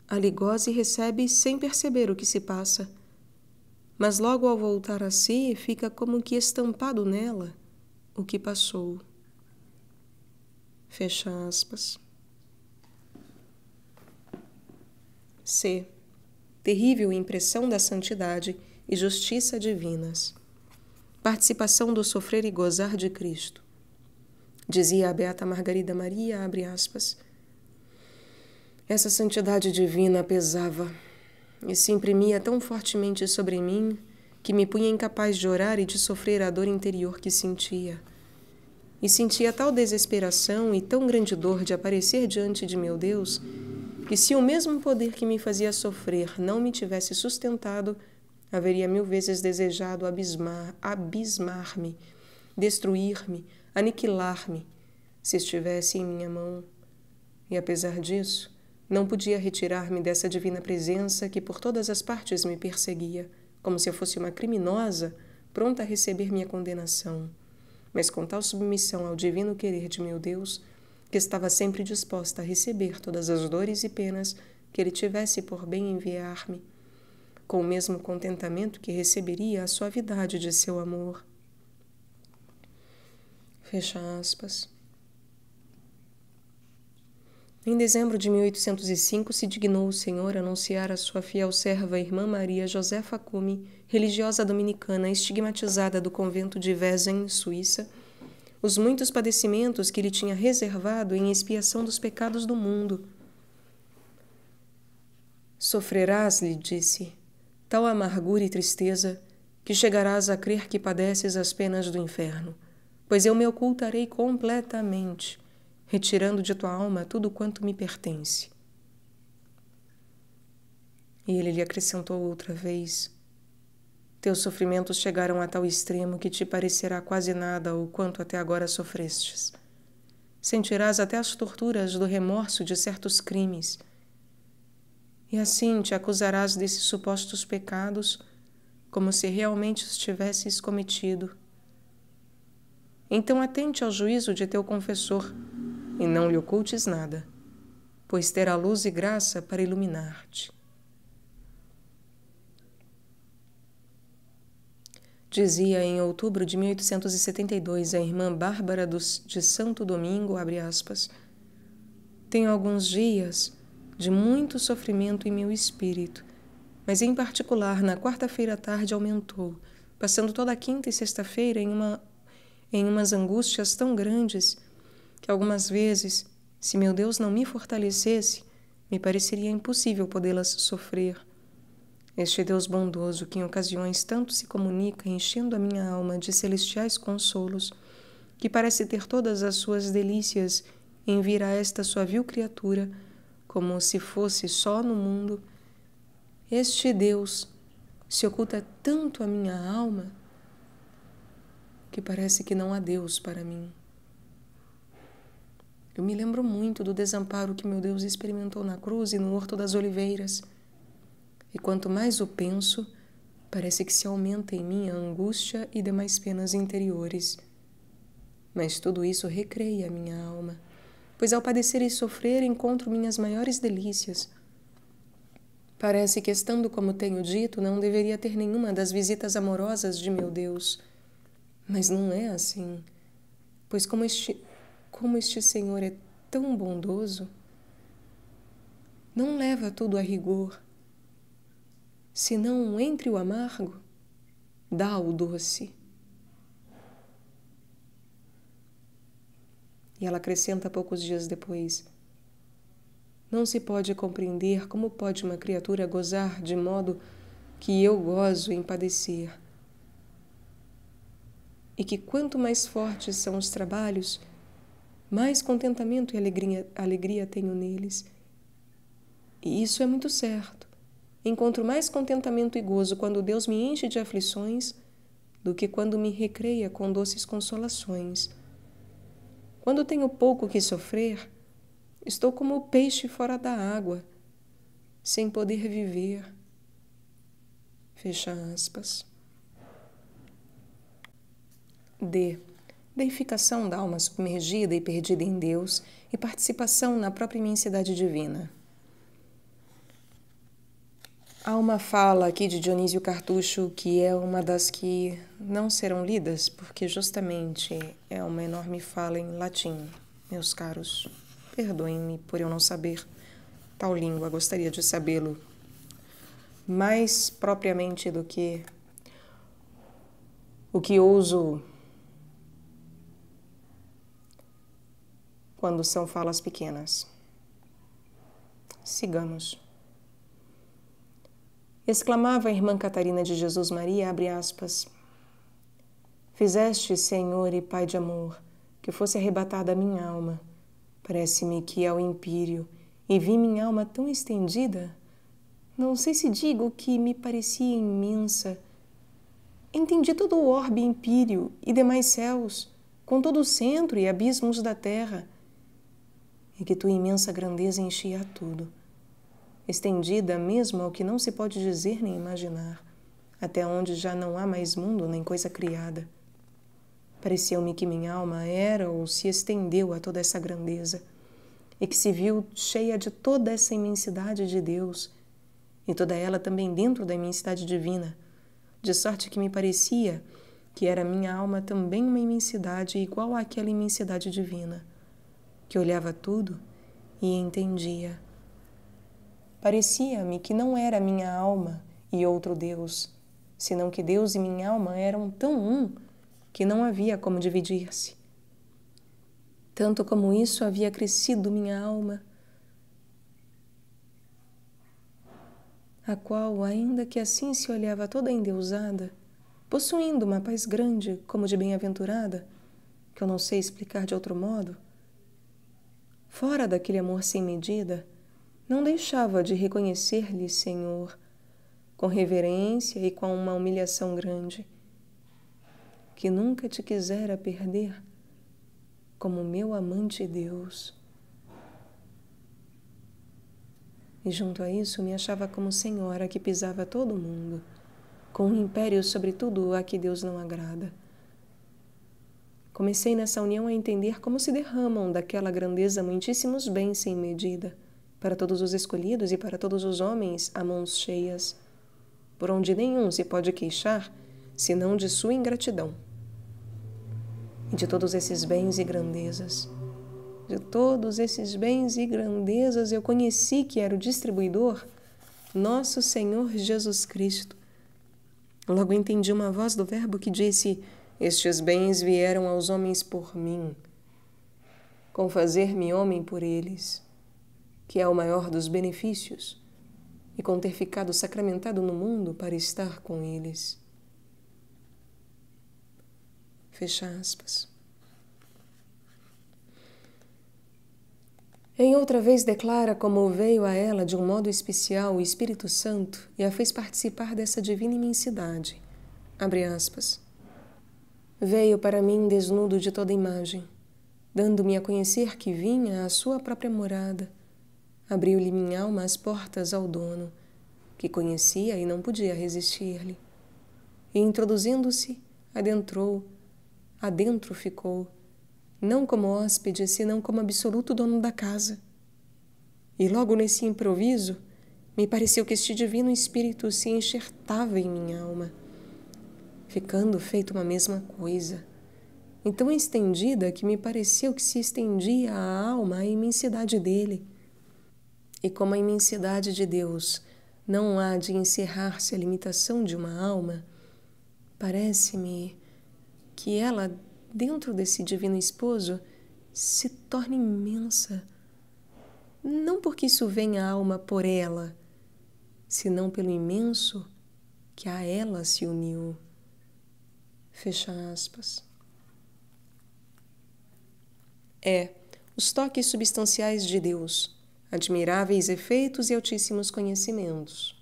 Ali goza e recebe sem perceber o que se passa, mas logo ao voltar a si fica como que estampado nela o que passou. Fecha aspas. C. Terrível impressão da santidade e justiça divinas. Participação do sofrer e gozar de Cristo. Dizia a beata Margarida Maria, abre aspas, essa santidade divina pesava e se imprimia tão fortemente sobre mim que me punha incapaz de orar e de sofrer a dor interior que sentia. E sentia tal desesperação e tão grande dor de aparecer diante de meu Deus, que se o mesmo poder que me fazia sofrer não me tivesse sustentado, haveria 1000 vezes desejado abismar-me, destruir-me, aniquilar-me, se estivesse em minha mão. E apesar disso, não podia retirar-me dessa divina presença que por todas as partes me perseguia, como se eu fosse uma criminosa, pronta a receber minha condenação, mas com tal submissão ao divino querer de meu Deus, que estava sempre disposta a receber todas as dores e penas que Ele tivesse por bem enviar-me, com o mesmo contentamento que receberia a suavidade de seu amor. Fecha aspas. Em dezembro de 1805, se dignou o Senhor anunciar à sua fiel serva, a irmã Maria Josefa Cumy, religiosa dominicana estigmatizada do convento de Wesen, Suíça, os muitos padecimentos que lhe tinha reservado em expiação dos pecados do mundo. Sofrerás, lhe disse, tal amargura e tristeza, que chegarás a crer que padeces as penas do inferno, pois eu me ocultarei completamente, retirando de tua alma tudo quanto me pertence. E ele lhe acrescentou outra vez, teus sofrimentos chegaram a tal extremo que te parecerá quase nada o quanto até agora sofrestes. Sentirás até as torturas do remorso de certos crimes, e assim te acusarás desses supostos pecados como se realmente os tivesses cometido. Então atente ao juízo de teu confessor e não lhe ocultes nada, pois terá luz e graça para iluminar-te. Dizia em outubro de 1872 a irmã Bárbara de Santo Domingo, abre aspas, tenho alguns dias de muito sofrimento em meu espírito, mas em particular na quarta-feira à tarde aumentou, passando toda a quinta e sexta-feira em umas angústias tão grandes que algumas vezes, se meu Deus não me fortalecesse, me pareceria impossível podê-las sofrer. Este Deus bondoso, que em ocasiões tanto se comunica, enchendo a minha alma de celestiais consolos, que parece ter todas as suas delícias em vir a esta sua vil criatura, como se fosse só no mundo, este Deus se oculta tanto à minha alma que parece que não há Deus para mim. Eu me lembro muito do desamparo que meu Deus experimentou na cruz e no Horto das Oliveiras. E quanto mais o penso, parece que se aumenta em mim a angústia e demais penas interiores. Mas tudo isso recreia a minha alma, pois ao padecer e sofrer encontro minhas maiores delícias. Parece que, estando como tenho dito, não deveria ter nenhuma das visitas amorosas de meu Deus. Mas não é assim, pois como este Senhor é tão bondoso, não leva tudo a rigor, senão entre o amargo, dá o doce. E ela acrescenta poucos dias depois, não se pode compreender como pode uma criatura gozar de modo que eu gozo em padecer. E que quanto mais fortes são os trabalhos, mais contentamento e alegria tenho neles. E isso é muito certo. Encontro mais contentamento e gozo quando Deus me enche de aflições do que quando me recreia com doces consolações. Quando tenho pouco que sofrer, estou como o peixe fora da água, sem poder viver. Fecha aspas. D. Deificação da alma submergida e perdida em Deus e participação na própria imensidade divina. Há uma fala aqui de Dionísio Cartucho que é uma das que não serão lidas, porque justamente é uma enorme fala em latim. Meus caros, perdoem-me por eu não saber tal língua, gostaria de sabê-lo mais propriamente do que o que ouso quando são falas pequenas. Sigamos. Exclamava a irmã Catarina de Jesus Maria, abre aspas, fizeste, Senhor e Pai de amor, que fosse arrebatada a minha alma. Parece-me que ao empírio, e vi minha alma tão estendida, não sei se digo que me parecia imensa. Entendi todo o orbe empírio e demais céus, com todo o centro e abismos da terra, e que tua imensa grandeza enchia tudo, estendida mesmo ao que não se pode dizer nem imaginar, até onde já não há mais mundo nem coisa criada. Pareceu-me que minha alma era ou se estendeu a toda essa grandeza, e que se viu cheia de toda essa imensidade de Deus, e toda ela também dentro da imensidade divina, de sorte que me parecia que era minha alma também uma imensidade igual àquela imensidade divina, que olhava tudo e entendia. Parecia-me que não era minha alma e outro Deus, senão que Deus e minha alma eram tão um que não havia como dividir-se. Tanto como isso havia crescido minha alma, a qual, ainda que assim se olhava toda endeusada, possuindo uma paz grande como de bem-aventurada, que eu não sei explicar de outro modo, fora daquele amor sem medida, não deixava de reconhecer-lhe, Senhor, com reverência e com uma humilhação grande, que nunca te quisera perder como meu amante Deus. E junto a isso me achava como senhora que pisava todo o mundo, com um império sobre tudo a que Deus não agrada. Comecei nessa união a entender como se derramam daquela grandeza muitíssimos bens sem medida, para todos os escolhidos e para todos os homens a mãos cheias, por onde nenhum se pode queixar, senão de sua ingratidão. E de todos esses bens e grandezas, eu conheci que era o distribuidor, nosso Senhor Jesus Cristo. Logo entendi uma voz do Verbo que disse, estes bens vieram aos homens por mim, com fazer-me homem por eles, que é o maior dos benefícios, e com ter ficado sacramentado no mundo para estar com eles. Fecha aspas. Em outra vez declara como veio a ela de um modo especial o Espírito Santo e a fez participar dessa divina imensidade. Abre aspas. Veio para mim desnudo de toda imagem, dando-me a conhecer que vinha à sua própria morada. Abriu-lhe minha alma as portas ao dono, que conhecia e não podia resistir-lhe. E introduzindo-se, adentro ficou, não como hóspede, senão como absoluto dono da casa. E logo nesse improviso, me pareceu que este divino Espírito se enxertava em minha alma, ficando feito uma mesma coisa, então estendida que me pareceu que se estendia a alma à imensidade dele. E como a imensidade de Deus não há de encerrar-se à limitação de uma alma, parece-me que ela, dentro desse divino esposo, se torna imensa, não porque isso vem à alma por ela, senão pelo imenso que a ela se uniu. Fecha aspas. Os toques substanciais de Deus, admiráveis efeitos e altíssimos conhecimentos.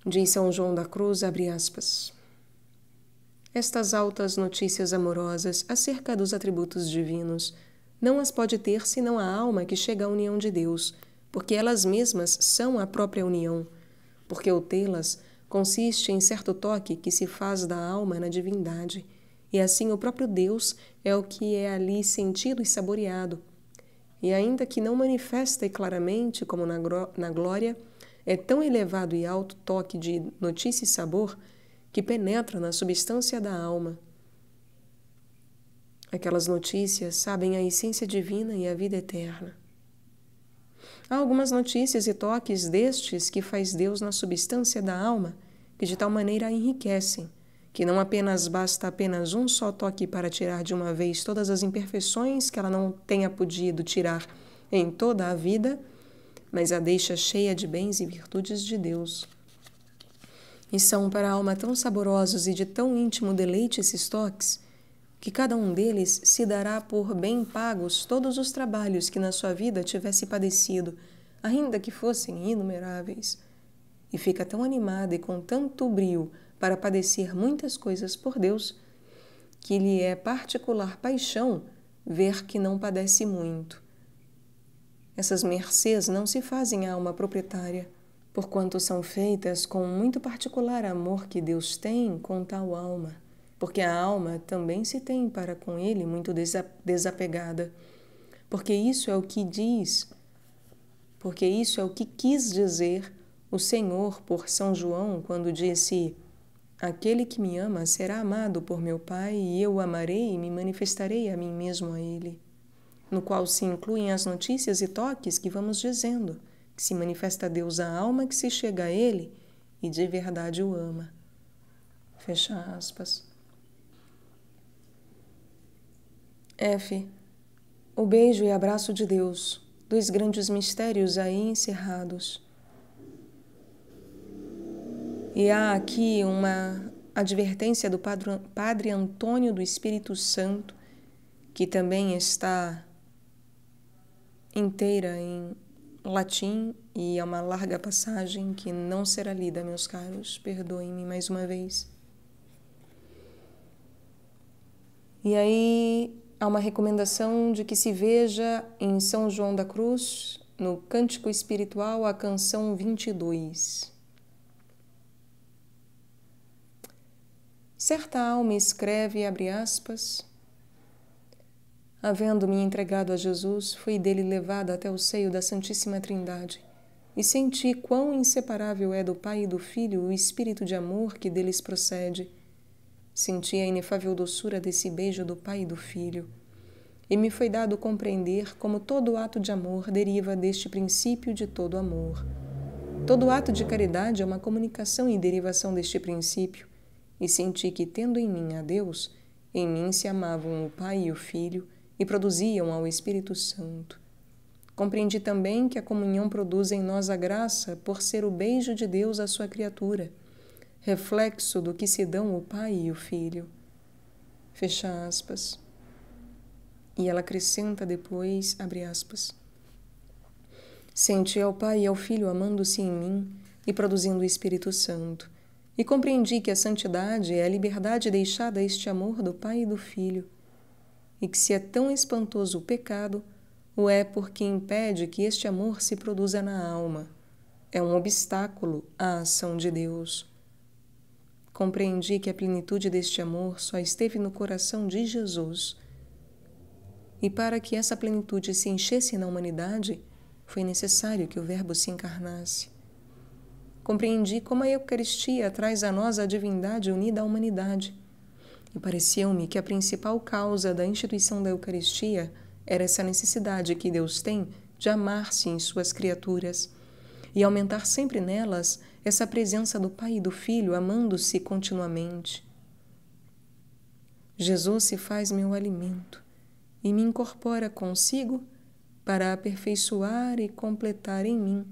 Diz São João da Cruz, abre aspas, estas altas notícias amorosas acerca dos atributos divinos não as pode ter senão a alma que chega à união de Deus, porque elas mesmas são a própria união, porque o tê-las consiste em certo toque que se faz da alma na divindade, e assim o próprio Deus é o que é ali sentido e saboreado. E ainda que não manifesta claramente como na glória, é tão elevado e alto toque de notícia e sabor que penetra na substância da alma. Aquelas notícias sabem a essência divina e a vida eterna. Há algumas notícias e toques destes que faz Deus na substância da alma, que de tal maneira a enriquecem, que não apenas basta apenas um só toque para tirar de uma vez todas as imperfeições que ela não tenha podido tirar em toda a vida, mas a deixa cheia de bens e virtudes de Deus. E são para a alma tão saborosos e de tão íntimo deleite esses toques, que cada um deles se dará por bem pagos todos os trabalhos que na sua vida tivesse padecido, ainda que fossem inumeráveis. E fica tão animada e com tanto brio para padecer muitas coisas por Deus, que lhe é particular paixão ver que não padece muito. Essas mercês não se fazem à alma proprietária, porquanto são feitas com muito particular amor que Deus tem com tal alma, porque a alma também se tem para com ele muito desapegada, porque isso é o que quis dizer o Senhor por São João quando disse: aquele que me ama será amado por meu Pai, e eu o amarei e me manifestarei a mim mesmo a ele, no qual se incluem as notícias e toques que vamos dizendo, que se manifesta a Deus a alma que se chega a ele e de verdade o ama. Fecha aspas. O beijo e abraço de Deus, dois grandes mistérios aí encerrados. E há aqui uma advertência do Padre Antônio do Espírito Santo, que também está inteira em latim e é uma larga passagem que não será lida, meus caros, perdoem-me mais uma vez. E aí há uma recomendação de que se veja em São João da Cruz, no Cântico Espiritual, a canção 22. Certa alma escreve, abre aspas, havendo-me entregado a Jesus, fui dele levada até o seio da Santíssima Trindade, e senti quão inseparável é do Pai e do Filho o espírito de amor que deles procede. Senti a inefável doçura desse beijo do Pai e do Filho, e me foi dado compreender como todo ato de amor deriva deste princípio de todo amor. Todo ato de caridade é uma comunicação e derivação deste princípio, e senti que, tendo em mim a Deus, em mim se amavam o Pai e o Filho e produziam ao Espírito Santo. Compreendi também que a comunhão produz em nós a graça por ser o beijo de Deus à sua criatura, reflexo do que se dão o Pai e o Filho. Fecha aspas. E ela acrescenta depois, abre aspas, senti ao Pai e ao Filho amando-se em mim e produzindo o Espírito Santo, e compreendi que a santidade é a liberdade deixada a este amor do Pai e do Filho, e que se é tão espantoso o pecado, o é porque impede que este amor se produza na alma. É um obstáculo à ação de Deus. Compreendi que a plenitude deste amor só esteve no coração de Jesus. E para que essa plenitude se enchesse na humanidade, foi necessário que o Verbo se encarnasse. Compreendi como a Eucaristia traz a nós a divindade unida à humanidade. E pareceu-me que a principal causa da instituição da Eucaristia era essa necessidade que Deus tem de amar-se em suas criaturas e aumentar sempre nelas essa presença do Pai e do Filho amando-se continuamente. Jesus se faz meu alimento e me incorpora consigo para aperfeiçoar e completar em mim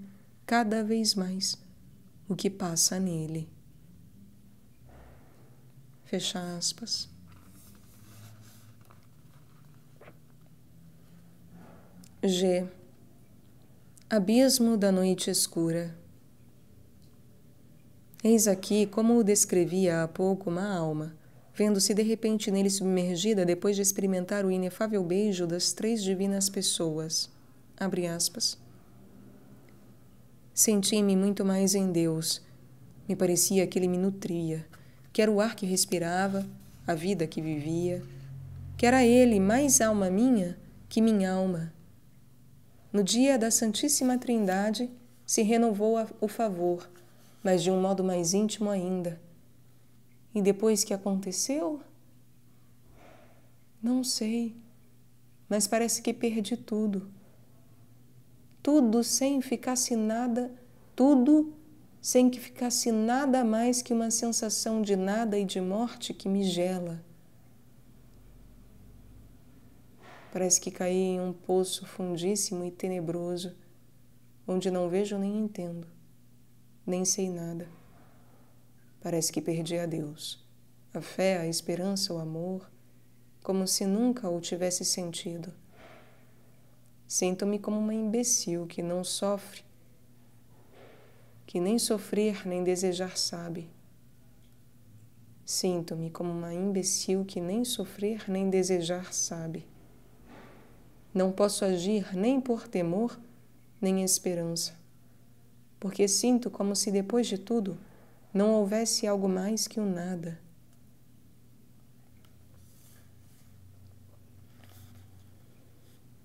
cada vez mais o que passa nele. Fecha aspas. G. Abismo da noite escura. Eis aqui como o descrevia há pouco uma alma, vendo-se de repente nele submergida depois de experimentar o inefável beijo das 3 divinas pessoas. Abre aspas. Senti-me muito mais em Deus. Me parecia que Ele me nutria, que era o ar que respirava, a vida que vivia, que era Ele mais alma minha que minha alma. No dia da Santíssima Trindade se renovou o favor, mas de um modo mais íntimo ainda. E depois que aconteceu? Não sei, mas parece que perdi tudo. Tudo sem ficasse nada, tudo sem que ficasse nada mais que uma sensação de nada e de morte que me gela. Parece que caí em um poço fundíssimo e tenebroso, onde não vejo nem entendo, nem sei nada. Parece que perdi a Deus, a fé, a esperança, o amor, como se nunca o tivesse sentido. Sinto-me como uma imbecil que não sofre, que nem sofrer nem desejar sabe. Sinto-me como uma imbecil que nem sofrer nem desejar sabe. Não posso agir nem por temor, nem esperança, porque sinto como se depois de tudo não houvesse algo mais que o nada.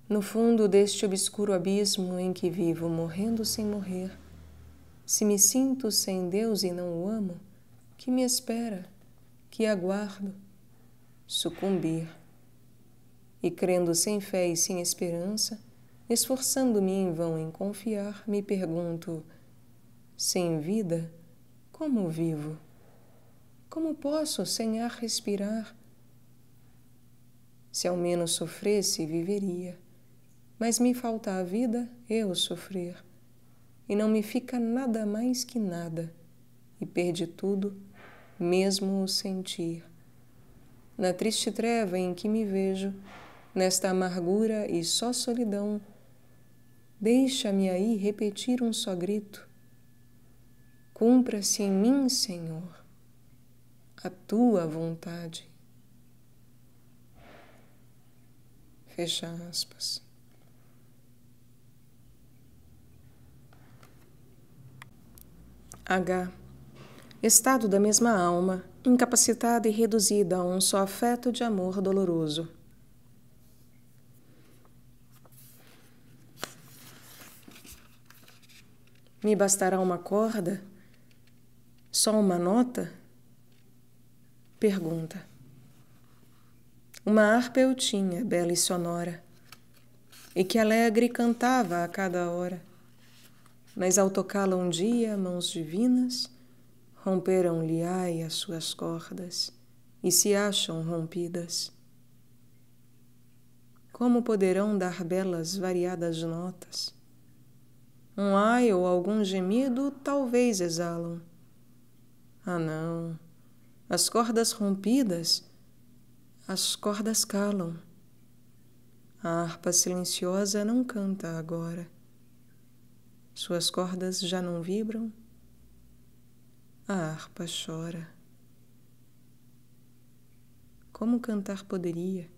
No fundo deste obscuro abismo em que vivo morrendo sem morrer, se me sinto sem Deus e não o amo, que me espera, que aguardo? Sucumbir. E crendo sem fé e sem esperança, esforçando-me em vão em confiar, me pergunto: sem vida, como vivo? Como posso sem ar respirar? Se ao menos sofresse, viveria. Mas me falta a vida, eu sofrer. E não me fica nada mais que nada. E perdi tudo, mesmo o sentir. Na triste treva em que me vejo, nesta amargura e só solidão, deixa-me aí repetir um só grito. Cumpra-se em mim, Senhor, a tua vontade. Fecha aspas. H. Estado da mesma alma, incapacitada e reduzida a um só afeto de amor doloroso. Me bastará uma corda? Só uma nota? Pergunta. Uma harpa eu tinha, bela e sonora, e que alegre cantava a cada hora. Mas ao tocá-la um dia, mãos divinas romperam-lhe ai as suas cordas e se acham rompidas. Como poderão dar belas variadas notas? Um ai ou algum gemido talvez exalam. Ah, não! As cordas rompidas, as cordas calam. A harpa silenciosa não canta agora. Suas cordas já não vibram. A harpa chora. Como cantar poderia,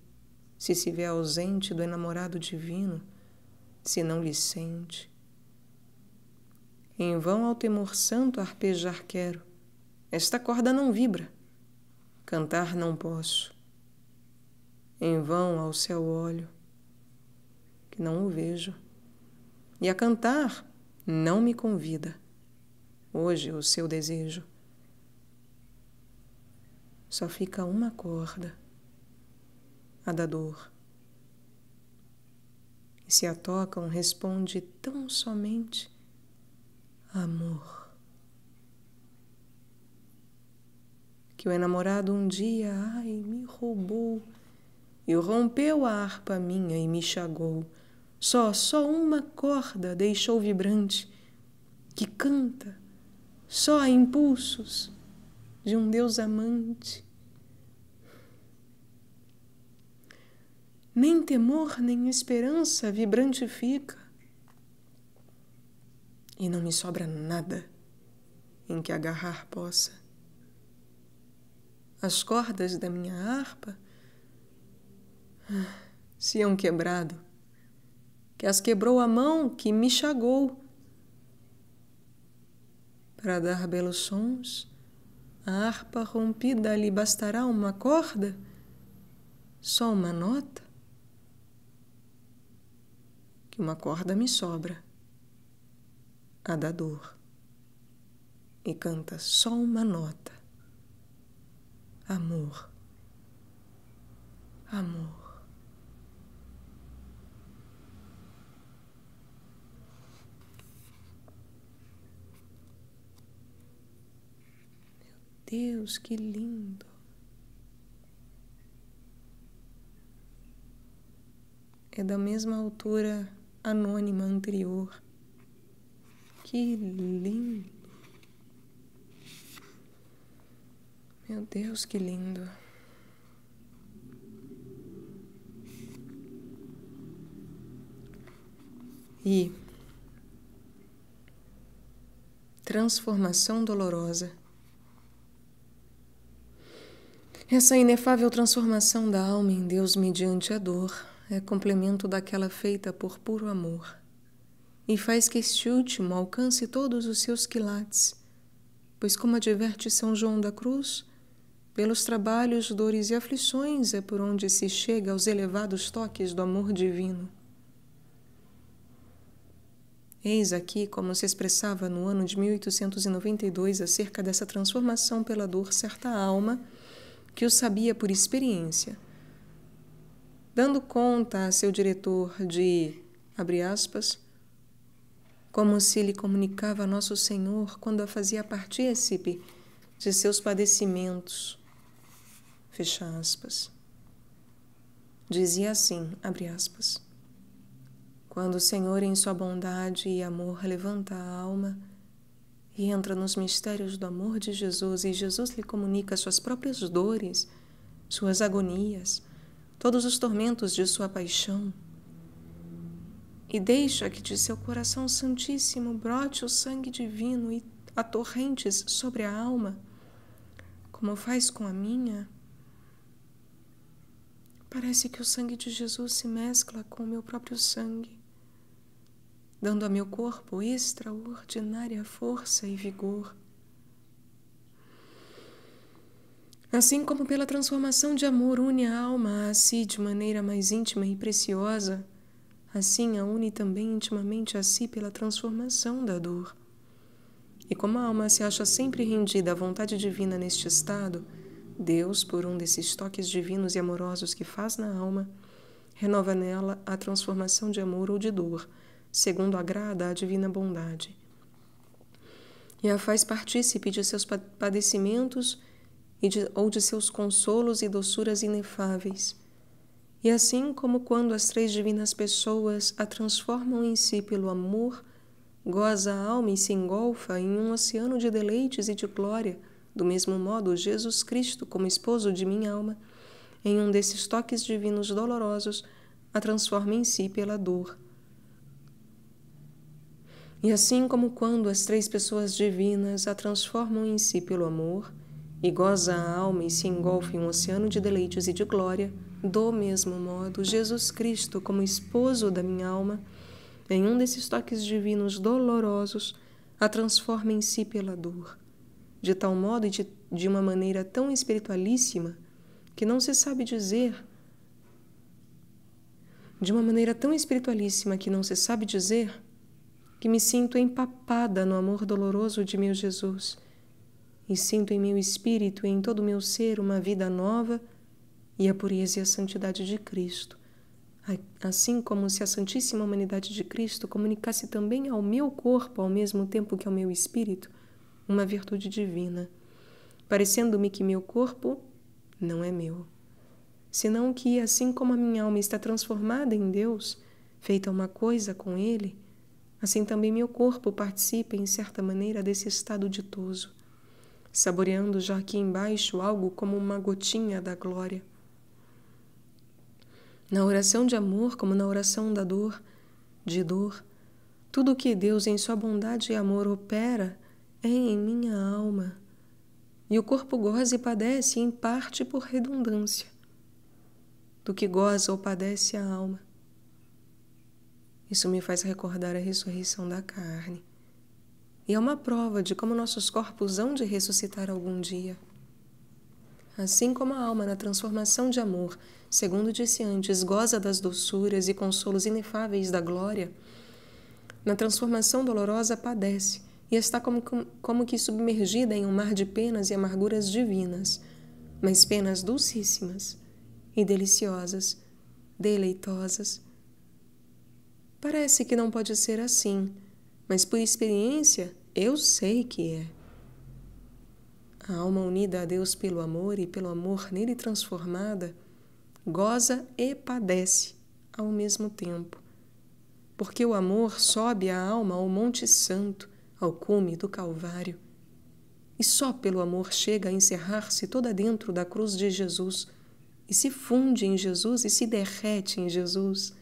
se se vê ausente do enamorado divino, se não lhe sente? Em vão ao temor santo arpejar quero, esta corda não vibra, cantar não posso. Em vão ao céu olho, que não o vejo, e a cantar não me convida, hoje o seu desejo. Só fica uma corda, a da dor. E se a tocam, responde tão somente amor. Que o enamorado um dia, ai, me roubou e rompeu a harpa minha e me chagou Só uma corda deixou vibrante, que canta só a impulsos de um Deus amante. Nem temor, nem esperança vibrante fica, e não me sobra nada em que agarrar possa. As cordas da minha harpa se hão quebrado, que as quebrou a mão que me chagou. Para dar belos sons, a harpa rompida lhe bastará uma corda? Só uma nota? Que uma corda me sobra, a da dor, e canta só uma nota. Amor, amor. Meu Deus, que lindo! É da mesma altura anônima anterior. Que lindo! Meu Deus, que lindo! E transformação dolorosa. Essa inefável transformação da alma em Deus mediante a dor é complemento daquela feita por puro amor, e faz que este último alcance todos os seus quilates, pois, como adverte São João da Cruz, pelos trabalhos, dores e aflições é por onde se chega aos elevados toques do amor divino. Eis aqui como se expressava no ano de 1892 acerca dessa transformação pela dor certa alma que o sabia por experiência, dando conta a seu diretor de, abre aspas, como se lhe comunicava a Nosso Senhor quando a fazia partícipe de seus padecimentos, fecha aspas. Dizia assim, abre aspas, quando o Senhor em sua bondade e amor levanta a alma e entra nos mistérios do amor de Jesus, e Jesus lhe comunica suas próprias dores, suas agonias, todos os tormentos de sua paixão, e deixa que de seu coração santíssimo brote o sangue divino e a torrentes sobre a alma, como faz com a minha, parece que o sangue de Jesus se mescla com o meu próprio sangue, dando a meu corpo extraordinária força e vigor. Assim como pela transformação de amor une a alma a si de maneira mais íntima e preciosa, assim a une também intimamente a si pela transformação da dor. E como a alma se acha sempre rendida à vontade divina neste estado, Deus, por um desses toques divinos e amorosos que faz na alma, renova nela a transformação de amor ou de dor, segundo agrada a divina bondade, e a faz partícipe de seus padecimentos ou de seus consolos e doçuras inefáveis. E assim como quando as três divinas pessoas a transformam em si pelo amor, goza a alma e se engolfa em um oceano de deleites e de glória, do mesmo modo Jesus Cristo, como esposo de minha alma, em um desses toques divinos dolorosos, a transforma em si pela dor. E assim como quando as três pessoas divinas a transformam em si pelo amor, e goza a alma e se engolfa em um oceano de deleites e de glória, do mesmo modo, Jesus Cristo, como esposo da minha alma, em um desses toques divinos dolorosos, a transforma em si pela dor, de tal modo e de uma maneira tão espiritualíssima que não se sabe dizer, que me sinto empapada no amor doloroso de meu Jesus, e sinto em meu espírito e em todo o meu ser uma vida nova e a pureza e a santidade de Cristo, assim como se a Santíssima Humanidade de Cristo comunicasse também ao meu corpo, ao mesmo tempo que ao meu espírito, uma virtude divina, parecendo-me que meu corpo não é meu, senão que, assim como a minha alma está transformada em Deus, feita uma coisa com ele, assim também meu corpo participa, em certa maneira, desse estado ditoso, saboreando já aqui embaixo algo como uma gotinha da glória. Na oração de amor, como na oração de dor, tudo o que Deus em sua bondade e amor opera é em minha alma. E o corpo goza e padece, em parte por redundância, do que goza ou padece a alma. Isso me faz recordar a ressurreição da carne. E é uma prova de como nossos corpos hão de ressuscitar algum dia. Assim como a alma na transformação de amor, segundo disse antes, goza das doçuras e consolos inefáveis da glória, na transformação dolorosa padece e está como que submergida em um mar de penas e amarguras divinas, mas penas dulcíssimas e deliciosas, deleitosas. Parece que não pode ser assim, mas por experiência eu sei que é. A alma unida a Deus pelo amor e pelo amor nele transformada, goza e padece ao mesmo tempo, porque o amor sobe a alma ao Monte Santo, ao cume do Calvário, e só pelo amor chega a encerrar-se toda dentro da cruz de Jesus, e se funde em Jesus e se derrete em Jesus.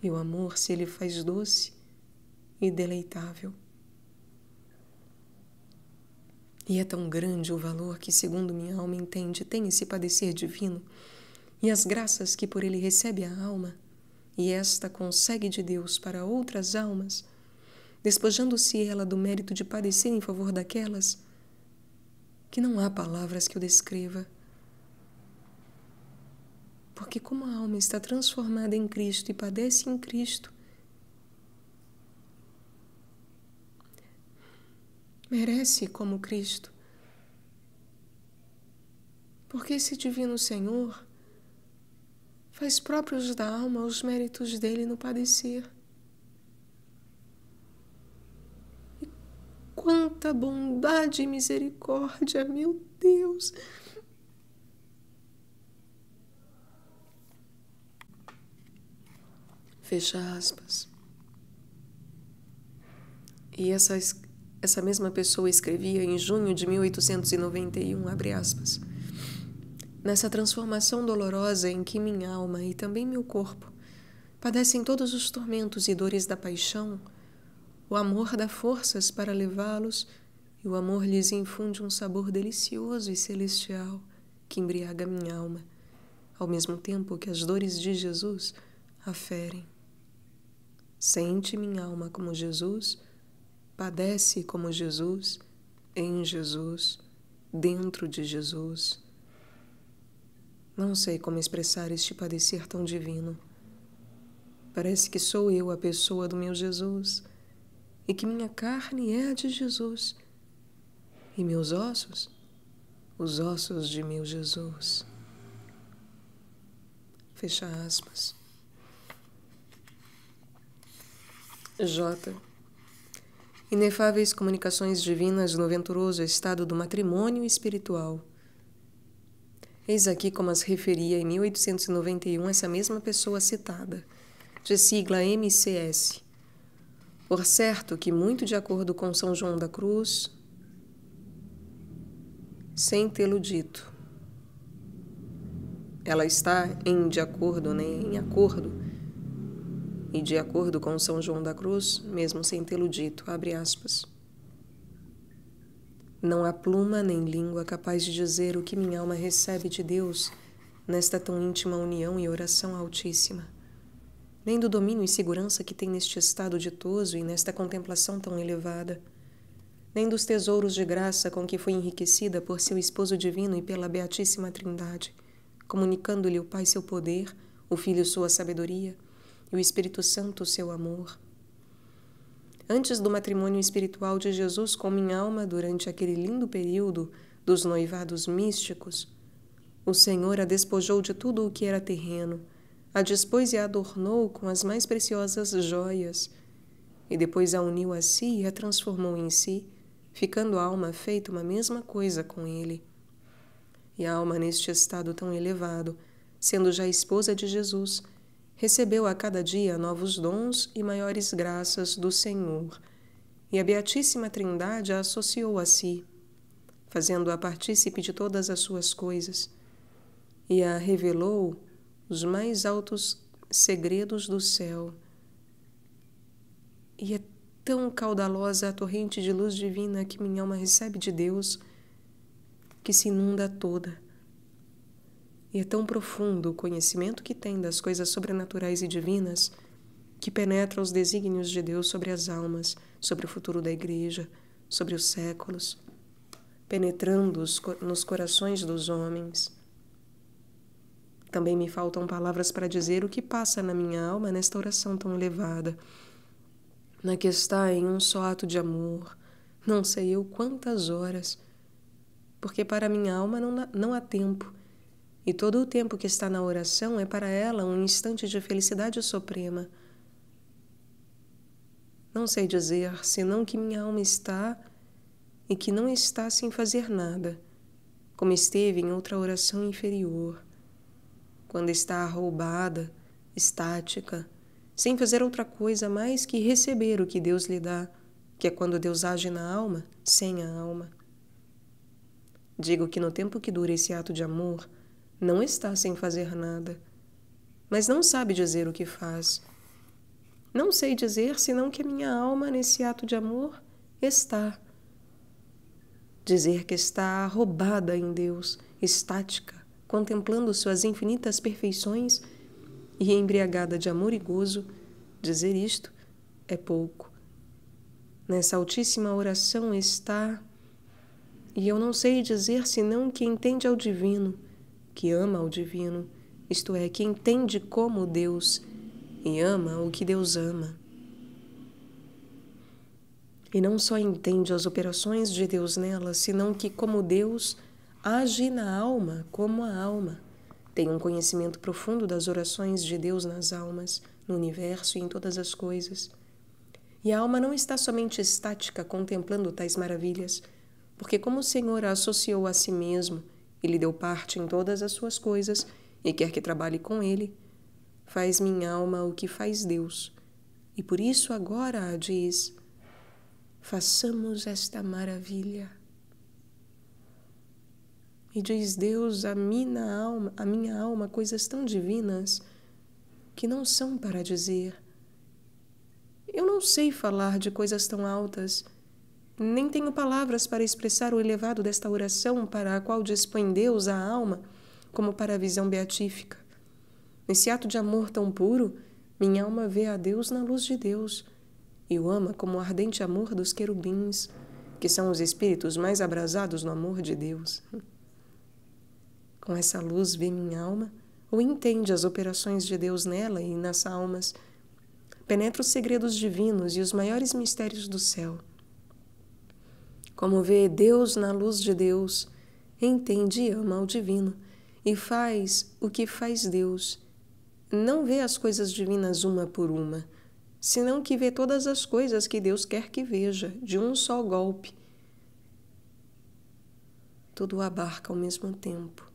E o amor se ele faz doce e deleitável. E é tão grande o valor que, segundo minha alma entende, tem esse padecer divino, e as graças que por ele recebe a alma, e esta consegue de Deus para outras almas, despojando-se ela do mérito de padecer em favor daquelas, que não há palavras que o descreva. Porque como a alma está transformada em Cristo e padece em Cristo, merece como Cristo. Porque esse divino Senhor faz próprios da alma os méritos dele no padecer. E quanta bondade e misericórdia, meu Deus! Fecha aspas. E essa mesma pessoa escrevia em junho de 1891, abre aspas, nessa transformação dolorosa em que minha alma e também meu corpo padecem todos os tormentos e dores da paixão, o amor dá forças para levá-los e o amor lhes infunde um sabor delicioso e celestial que embriaga minha alma, ao mesmo tempo que as dores de Jesus a ferem. Sente minha alma como Jesus, padece como Jesus, em Jesus, dentro de Jesus. Não sei como expressar este padecer tão divino. Parece que sou eu a pessoa do meu Jesus e que minha carne é a de Jesus e meus ossos, os ossos de meu Jesus. Fecha aspas. J. Inefáveis comunicações divinas no venturoso estado do matrimônio espiritual. Eis aqui como as referia em 1891 essa mesma pessoa citada, de sigla MCS. Por certo que, muito de acordo com São João da Cruz, sem tê-lo dito. Ela está em acordo, e de acordo com São João da Cruz, mesmo sem tê-lo dito, abre aspas. Não há pluma nem língua capaz de dizer o que minha alma recebe de Deus nesta tão íntima união e oração altíssima, nem do domínio e segurança que tem neste estado ditoso e nesta contemplação tão elevada, nem dos tesouros de graça com que foi enriquecida por seu esposo divino e pela Beatíssima Trindade, comunicando-lhe o Pai seu poder, o Filho sua sabedoria, e o Espírito Santo seu amor. Antes do matrimônio espiritual de Jesus com minha alma, durante aquele lindo período dos noivados místicos, o Senhor a despojou de tudo o que era terreno, a dispôs e a adornou com as mais preciosas joias, e depois a uniu a si e a transformou em si, ficando a alma feita uma mesma coisa com ele. E a alma neste estado tão elevado, sendo já esposa de Jesus, recebeu a cada dia novos dons e maiores graças do Senhor, e a Beatíssima Trindade a associou a si, fazendo-a partícipe de todas as suas coisas, e a revelou os mais altos segredos do céu. E é tão caudalosa a torrente de luz divina que minha alma recebe de Deus, que se inunda toda. E é tão profundo o conhecimento que tem das coisas sobrenaturais e divinas, que penetra os desígnios de Deus sobre as almas, sobre o futuro da Igreja, sobre os séculos, penetrando nos corações dos homens. Também me faltam palavras para dizer o que passa na minha alma nesta oração tão elevada, na que está em um só ato de amor, não sei eu quantas horas, porque para minha alma não há tempo, e todo o tempo que está na oração é para ela um instante de felicidade suprema. Não sei dizer, senão que minha alma está e que não está sem fazer nada, como esteve em outra oração inferior, quando está arroubada, estática, sem fazer outra coisa mais que receber o que Deus lhe dá, que é quando Deus age na alma, sem a alma. Digo que no tempo que dura esse ato de amor, não está sem fazer nada, mas não sabe dizer o que faz. Não sei dizer senão que a minha alma, nesse ato de amor, está. Dizer que está arroubada em Deus, estática, contemplando suas infinitas perfeições e embriagada de amor e gozo, dizer isto é pouco. Nessa altíssima oração está, e eu não sei dizer senão que entende ao divino, que ama ao divino, isto é, que entende como Deus e ama o que Deus ama. E não só entende as operações de Deus nela, senão que, como Deus, age na alma como a alma. Tem um conhecimento profundo das orações de Deus nas almas, no universo e em todas as coisas. E a alma não está somente estática contemplando tais maravilhas, porque como o Senhor a associou a si mesmo e lhe deu parte em todas as suas coisas e quer que trabalhe com ele, faz minha alma o que faz Deus. E por isso agora diz, façamos esta maravilha. E diz Deus a minha alma, coisas tão divinas que não são para dizer. Eu não sei falar de coisas tão altas, nem tenho palavras para expressar o elevado desta oração para a qual dispõe Deus a alma, como para a visão beatífica. Nesse ato de amor tão puro, minha alma vê a Deus na luz de Deus e o ama como o ardente amor dos querubins, que são os espíritos mais abrasados no amor de Deus. Com essa luz vê minha alma, ou entende as operações de Deus nela e nas almas, penetra os segredos divinos e os maiores mistérios do céu. Como vê Deus na luz de Deus, entende e ama ao divino, e faz o que faz Deus. Não vê as coisas divinas uma por uma, senão que vê todas as coisas que Deus quer que veja, de um só golpe. Tudo o abarca ao mesmo tempo,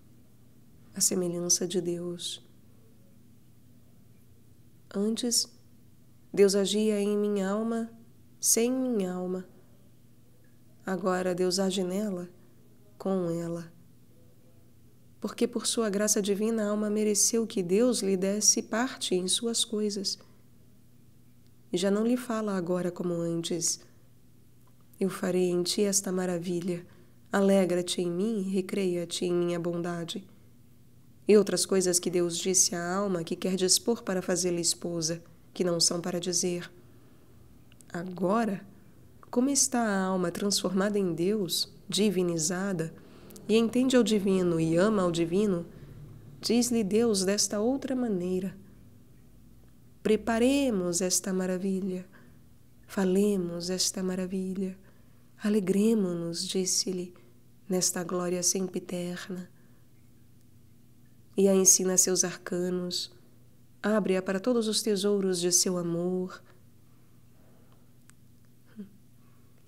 a semelhança de Deus. Antes, Deus agia em minha alma, sem minha alma. Agora Deus age nela, com ela. Porque por sua graça divina a alma mereceu que Deus lhe desse parte em suas coisas. E já não lhe fala agora como antes. Eu farei em ti esta maravilha. Alegra-te em mim e recreia-te em minha bondade. E outras coisas que Deus disse à alma que quer dispor para fazê-la esposa, que não são para dizer. Agora, como está a alma transformada em Deus, divinizada, e entende ao divino e ama ao divino, diz-lhe Deus desta outra maneira. Preparemos esta maravilha, falemos esta maravilha, alegremo-nos, disse-lhe, nesta glória sempiterna. E a ensina seus arcanos, abre-a para todos os tesouros de seu amor.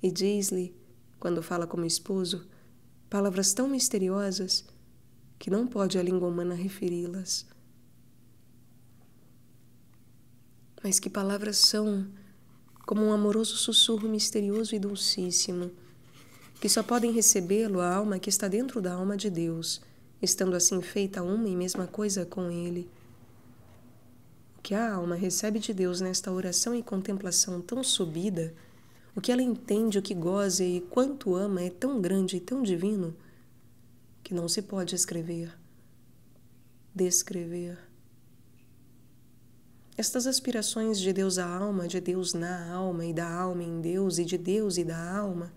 E diz-lhe, quando fala como esposo, palavras tão misteriosas que não pode a língua humana referi-las. Mas que palavras são como um amoroso sussurro misterioso e dulcíssimo, que só podem recebê-lo a alma que está dentro da alma de Deus, estando assim feita uma e mesma coisa com Ele. O que a alma recebe de Deus nesta oração e contemplação tão subida, o que ela entende, o que goza e quanto ama é tão grande e tão divino, que não se pode escrever, descrever. Estas aspirações de Deus à alma, de Deus na alma e da alma em Deus e de Deus e da alma,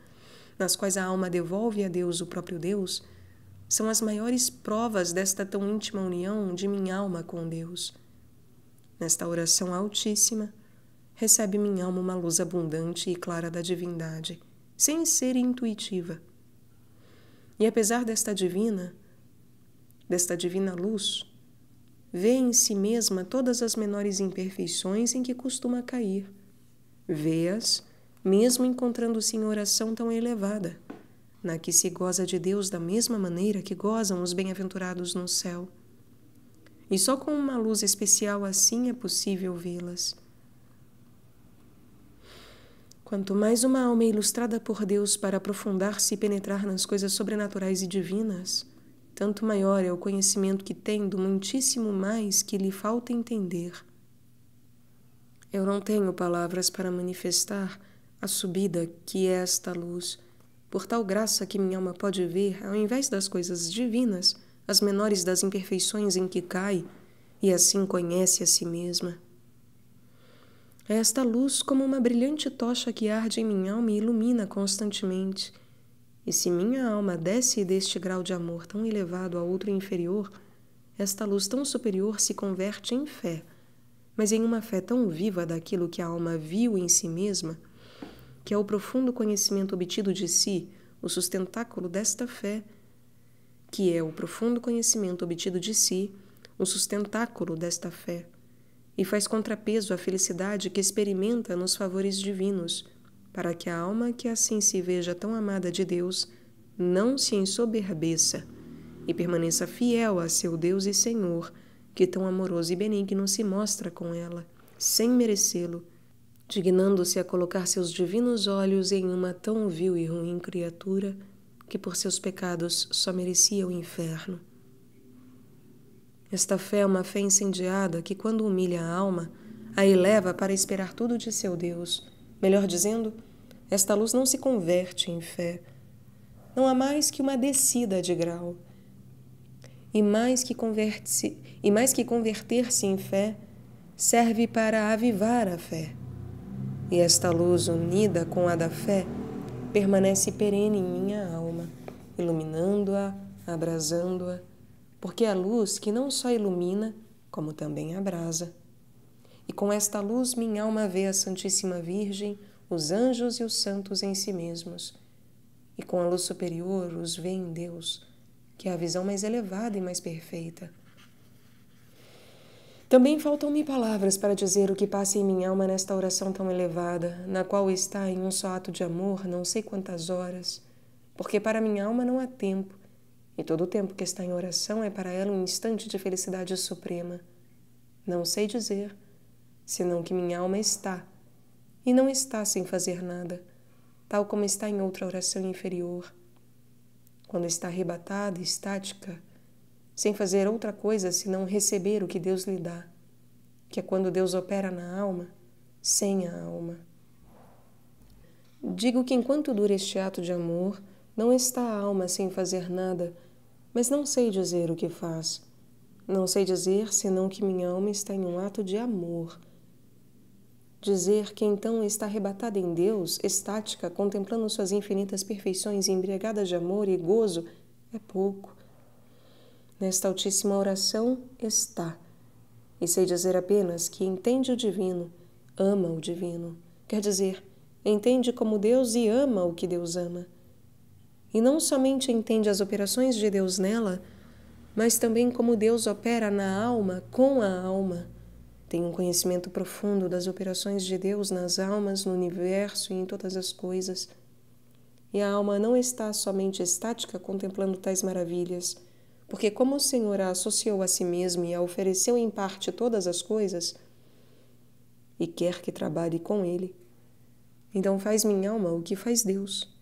nas quais a alma devolve a Deus o próprio Deus, são as maiores provas desta tão íntima união de minha alma com Deus. Nesta oração altíssima, recebe minha alma uma luz abundante e clara da divindade, sem ser intuitiva. E apesar desta divina luz, vê em si mesma todas as menores imperfeições em que costuma cair. Vê-as, mesmo encontrando-se em oração tão elevada, na que se goza de Deus da mesma maneira que gozam os bem-aventurados no céu. E só com uma luz especial assim é possível vê-las. Quanto mais uma alma é ilustrada por Deus para aprofundar-se e penetrar nas coisas sobrenaturais e divinas, tanto maior é o conhecimento que tem do muitíssimo mais que lhe falta entender. Eu não tenho palavras para manifestar a subida que é esta luz, por tal graça que minha alma pode ver, ao invés das coisas divinas, as menores das imperfeições em que cai, e assim conhece a si mesma. É esta luz como uma brilhante tocha que arde em minha alma e ilumina constantemente. E se minha alma desce deste grau de amor tão elevado a outro inferior, esta luz tão superior se converte em fé, mas em uma fé tão viva daquilo que a alma viu em si mesma, que é o profundo conhecimento obtido de si, o sustentáculo desta fé, que é o profundo conhecimento obtido de si, o sustentáculo desta fé, e faz contrapeso à felicidade que experimenta nos favores divinos, para que a alma que assim se veja tão amada de Deus não se ensoberbeça e permaneça fiel a seu Deus e Senhor, que tão amoroso e benigno se mostra com ela, sem merecê-lo, dignando-se a colocar seus divinos olhos em uma tão vil e ruim criatura que por seus pecados só merecia o inferno. Esta fé é uma fé incendiada que, quando humilha a alma, a eleva para esperar tudo de seu Deus. Melhor dizendo, esta luz não se converte em fé. Não há mais que uma descida de grau. E mais que converter-se em fé, serve para avivar a fé. E esta luz, unida com a da fé, permanece perene em minha alma, iluminando-a, abrasando-a, porque é a luz que não só ilumina, como também abrasa. E com esta luz minha alma vê a Santíssima Virgem, os anjos e os santos em si mesmos. E com a luz superior os vê em Deus, que é a visão mais elevada e mais perfeita. Também faltam-me palavras para dizer o que passa em minha alma nesta oração tão elevada, na qual está em um só ato de amor não sei quantas horas, porque para minha alma não há tempo, e todo o tempo que está em oração é para ela um instante de felicidade suprema. Não sei dizer, senão que minha alma está, e não está sem fazer nada, tal como está em outra oração inferior. Quando está arrebatada, estática, sem fazer outra coisa senão receber o que Deus lhe dá, que é quando Deus opera na alma, sem a alma. Digo que enquanto dura este ato de amor, não está a alma sem fazer nada, mas não sei dizer o que faz. Não sei dizer senão que minha alma está em um ato de amor. Dizer que então está arrebatada em Deus, estática, contemplando suas infinitas perfeições, embriagada de amor e gozo, é pouco. Nesta altíssima oração está. E sei dizer apenas que entende o divino, ama o divino. Quer dizer, entende como Deus e ama o que Deus ama. E não somente entende as operações de Deus nela, mas também como Deus opera na alma com a alma. Tem um conhecimento profundo das operações de Deus nas almas, no universo e em todas as coisas. E a alma não está somente estática contemplando tais maravilhas, porque como o Senhor a associou a si mesmo e a ofereceu em parte todas as coisas, e quer que trabalhe com ele, então faz minha alma o que faz Deus.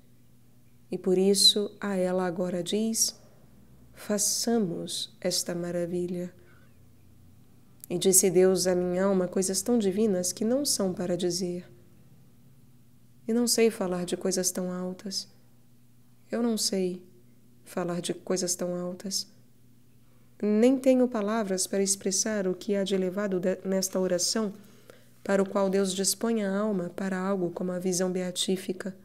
E por isso a ela agora diz: façamos esta maravilha. E disse Deus à minha alma coisas tão divinas que não são para dizer. E não sei falar de coisas tão altas. Eu não sei falar de coisas tão altas. Nem tenho palavras para expressar o que há de elevado nesta oração, para o qual Deus dispõe a alma para algo como a visão beatífica.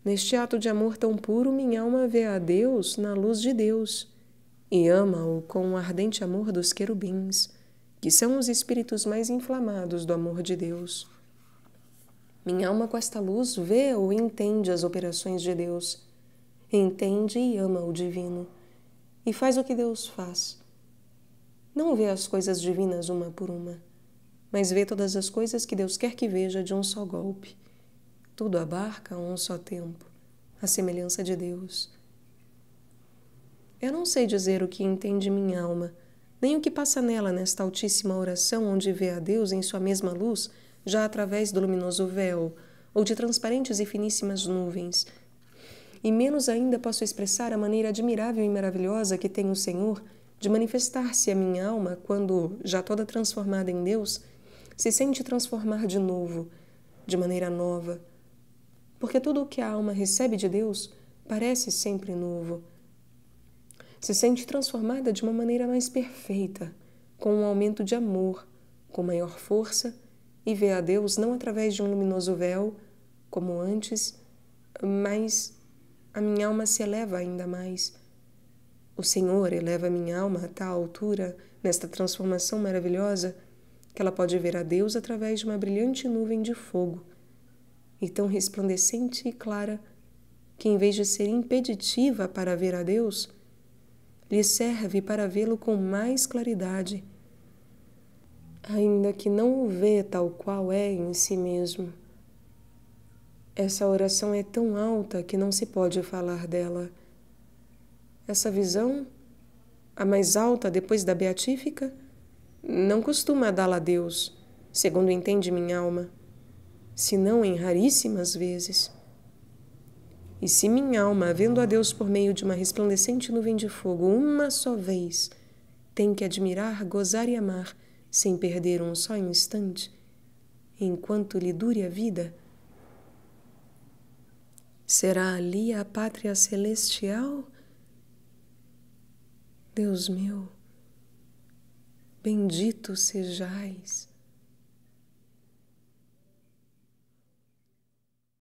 Neste ato de amor tão puro, minha alma vê a Deus na luz de Deus e ama-o com o ardente amor dos querubins, que são os espíritos mais inflamados do amor de Deus. Minha alma com esta luz vê ou entende as operações de Deus, entende e ama o divino, e faz o que Deus faz. Não vê as coisas divinas uma por uma, mas vê todas as coisas que Deus quer que veja de um só golpe. Tudo abarca a um só tempo, a semelhança de Deus. Eu não sei dizer o que entende minha alma, nem o que passa nela nesta altíssima oração onde vê a Deus em sua mesma luz, já através do luminoso véu, ou de transparentes e finíssimas nuvens. E menos ainda posso expressar a maneira admirável e maravilhosa que tem o Senhor de manifestar-se a minha alma quando, já toda transformada em Deus, se sente transformar de novo, de maneira nova. Porque tudo o que a alma recebe de Deus parece sempre novo. Se sente transformada de uma maneira mais perfeita, com um aumento de amor, com maior força, e vê a Deus não através de um luminoso véu, como antes, mas a minha alma se eleva ainda mais. O Senhor eleva a minha alma a tal altura, nesta transformação maravilhosa, que ela pode ver a Deus através de uma brilhante nuvem de fogo, e tão resplandecente e clara, que em vez de ser impeditiva para ver a Deus, lhe serve para vê-lo com mais claridade, ainda que não o vê tal qual é em si mesmo. Essa oração é tão alta que não se pode falar dela. Essa visão, a mais alta depois da beatífica, não costuma dá-la a Deus, segundo entende minha alma, senão em raríssimas vezes. E se minha alma, vendo a Deus por meio de uma resplandecente nuvem de fogo, uma só vez, tem que admirar, gozar e amar, sem perder um só instante, enquanto lhe dure a vida, será ali a pátria celestial? Deus meu, bendito sejais.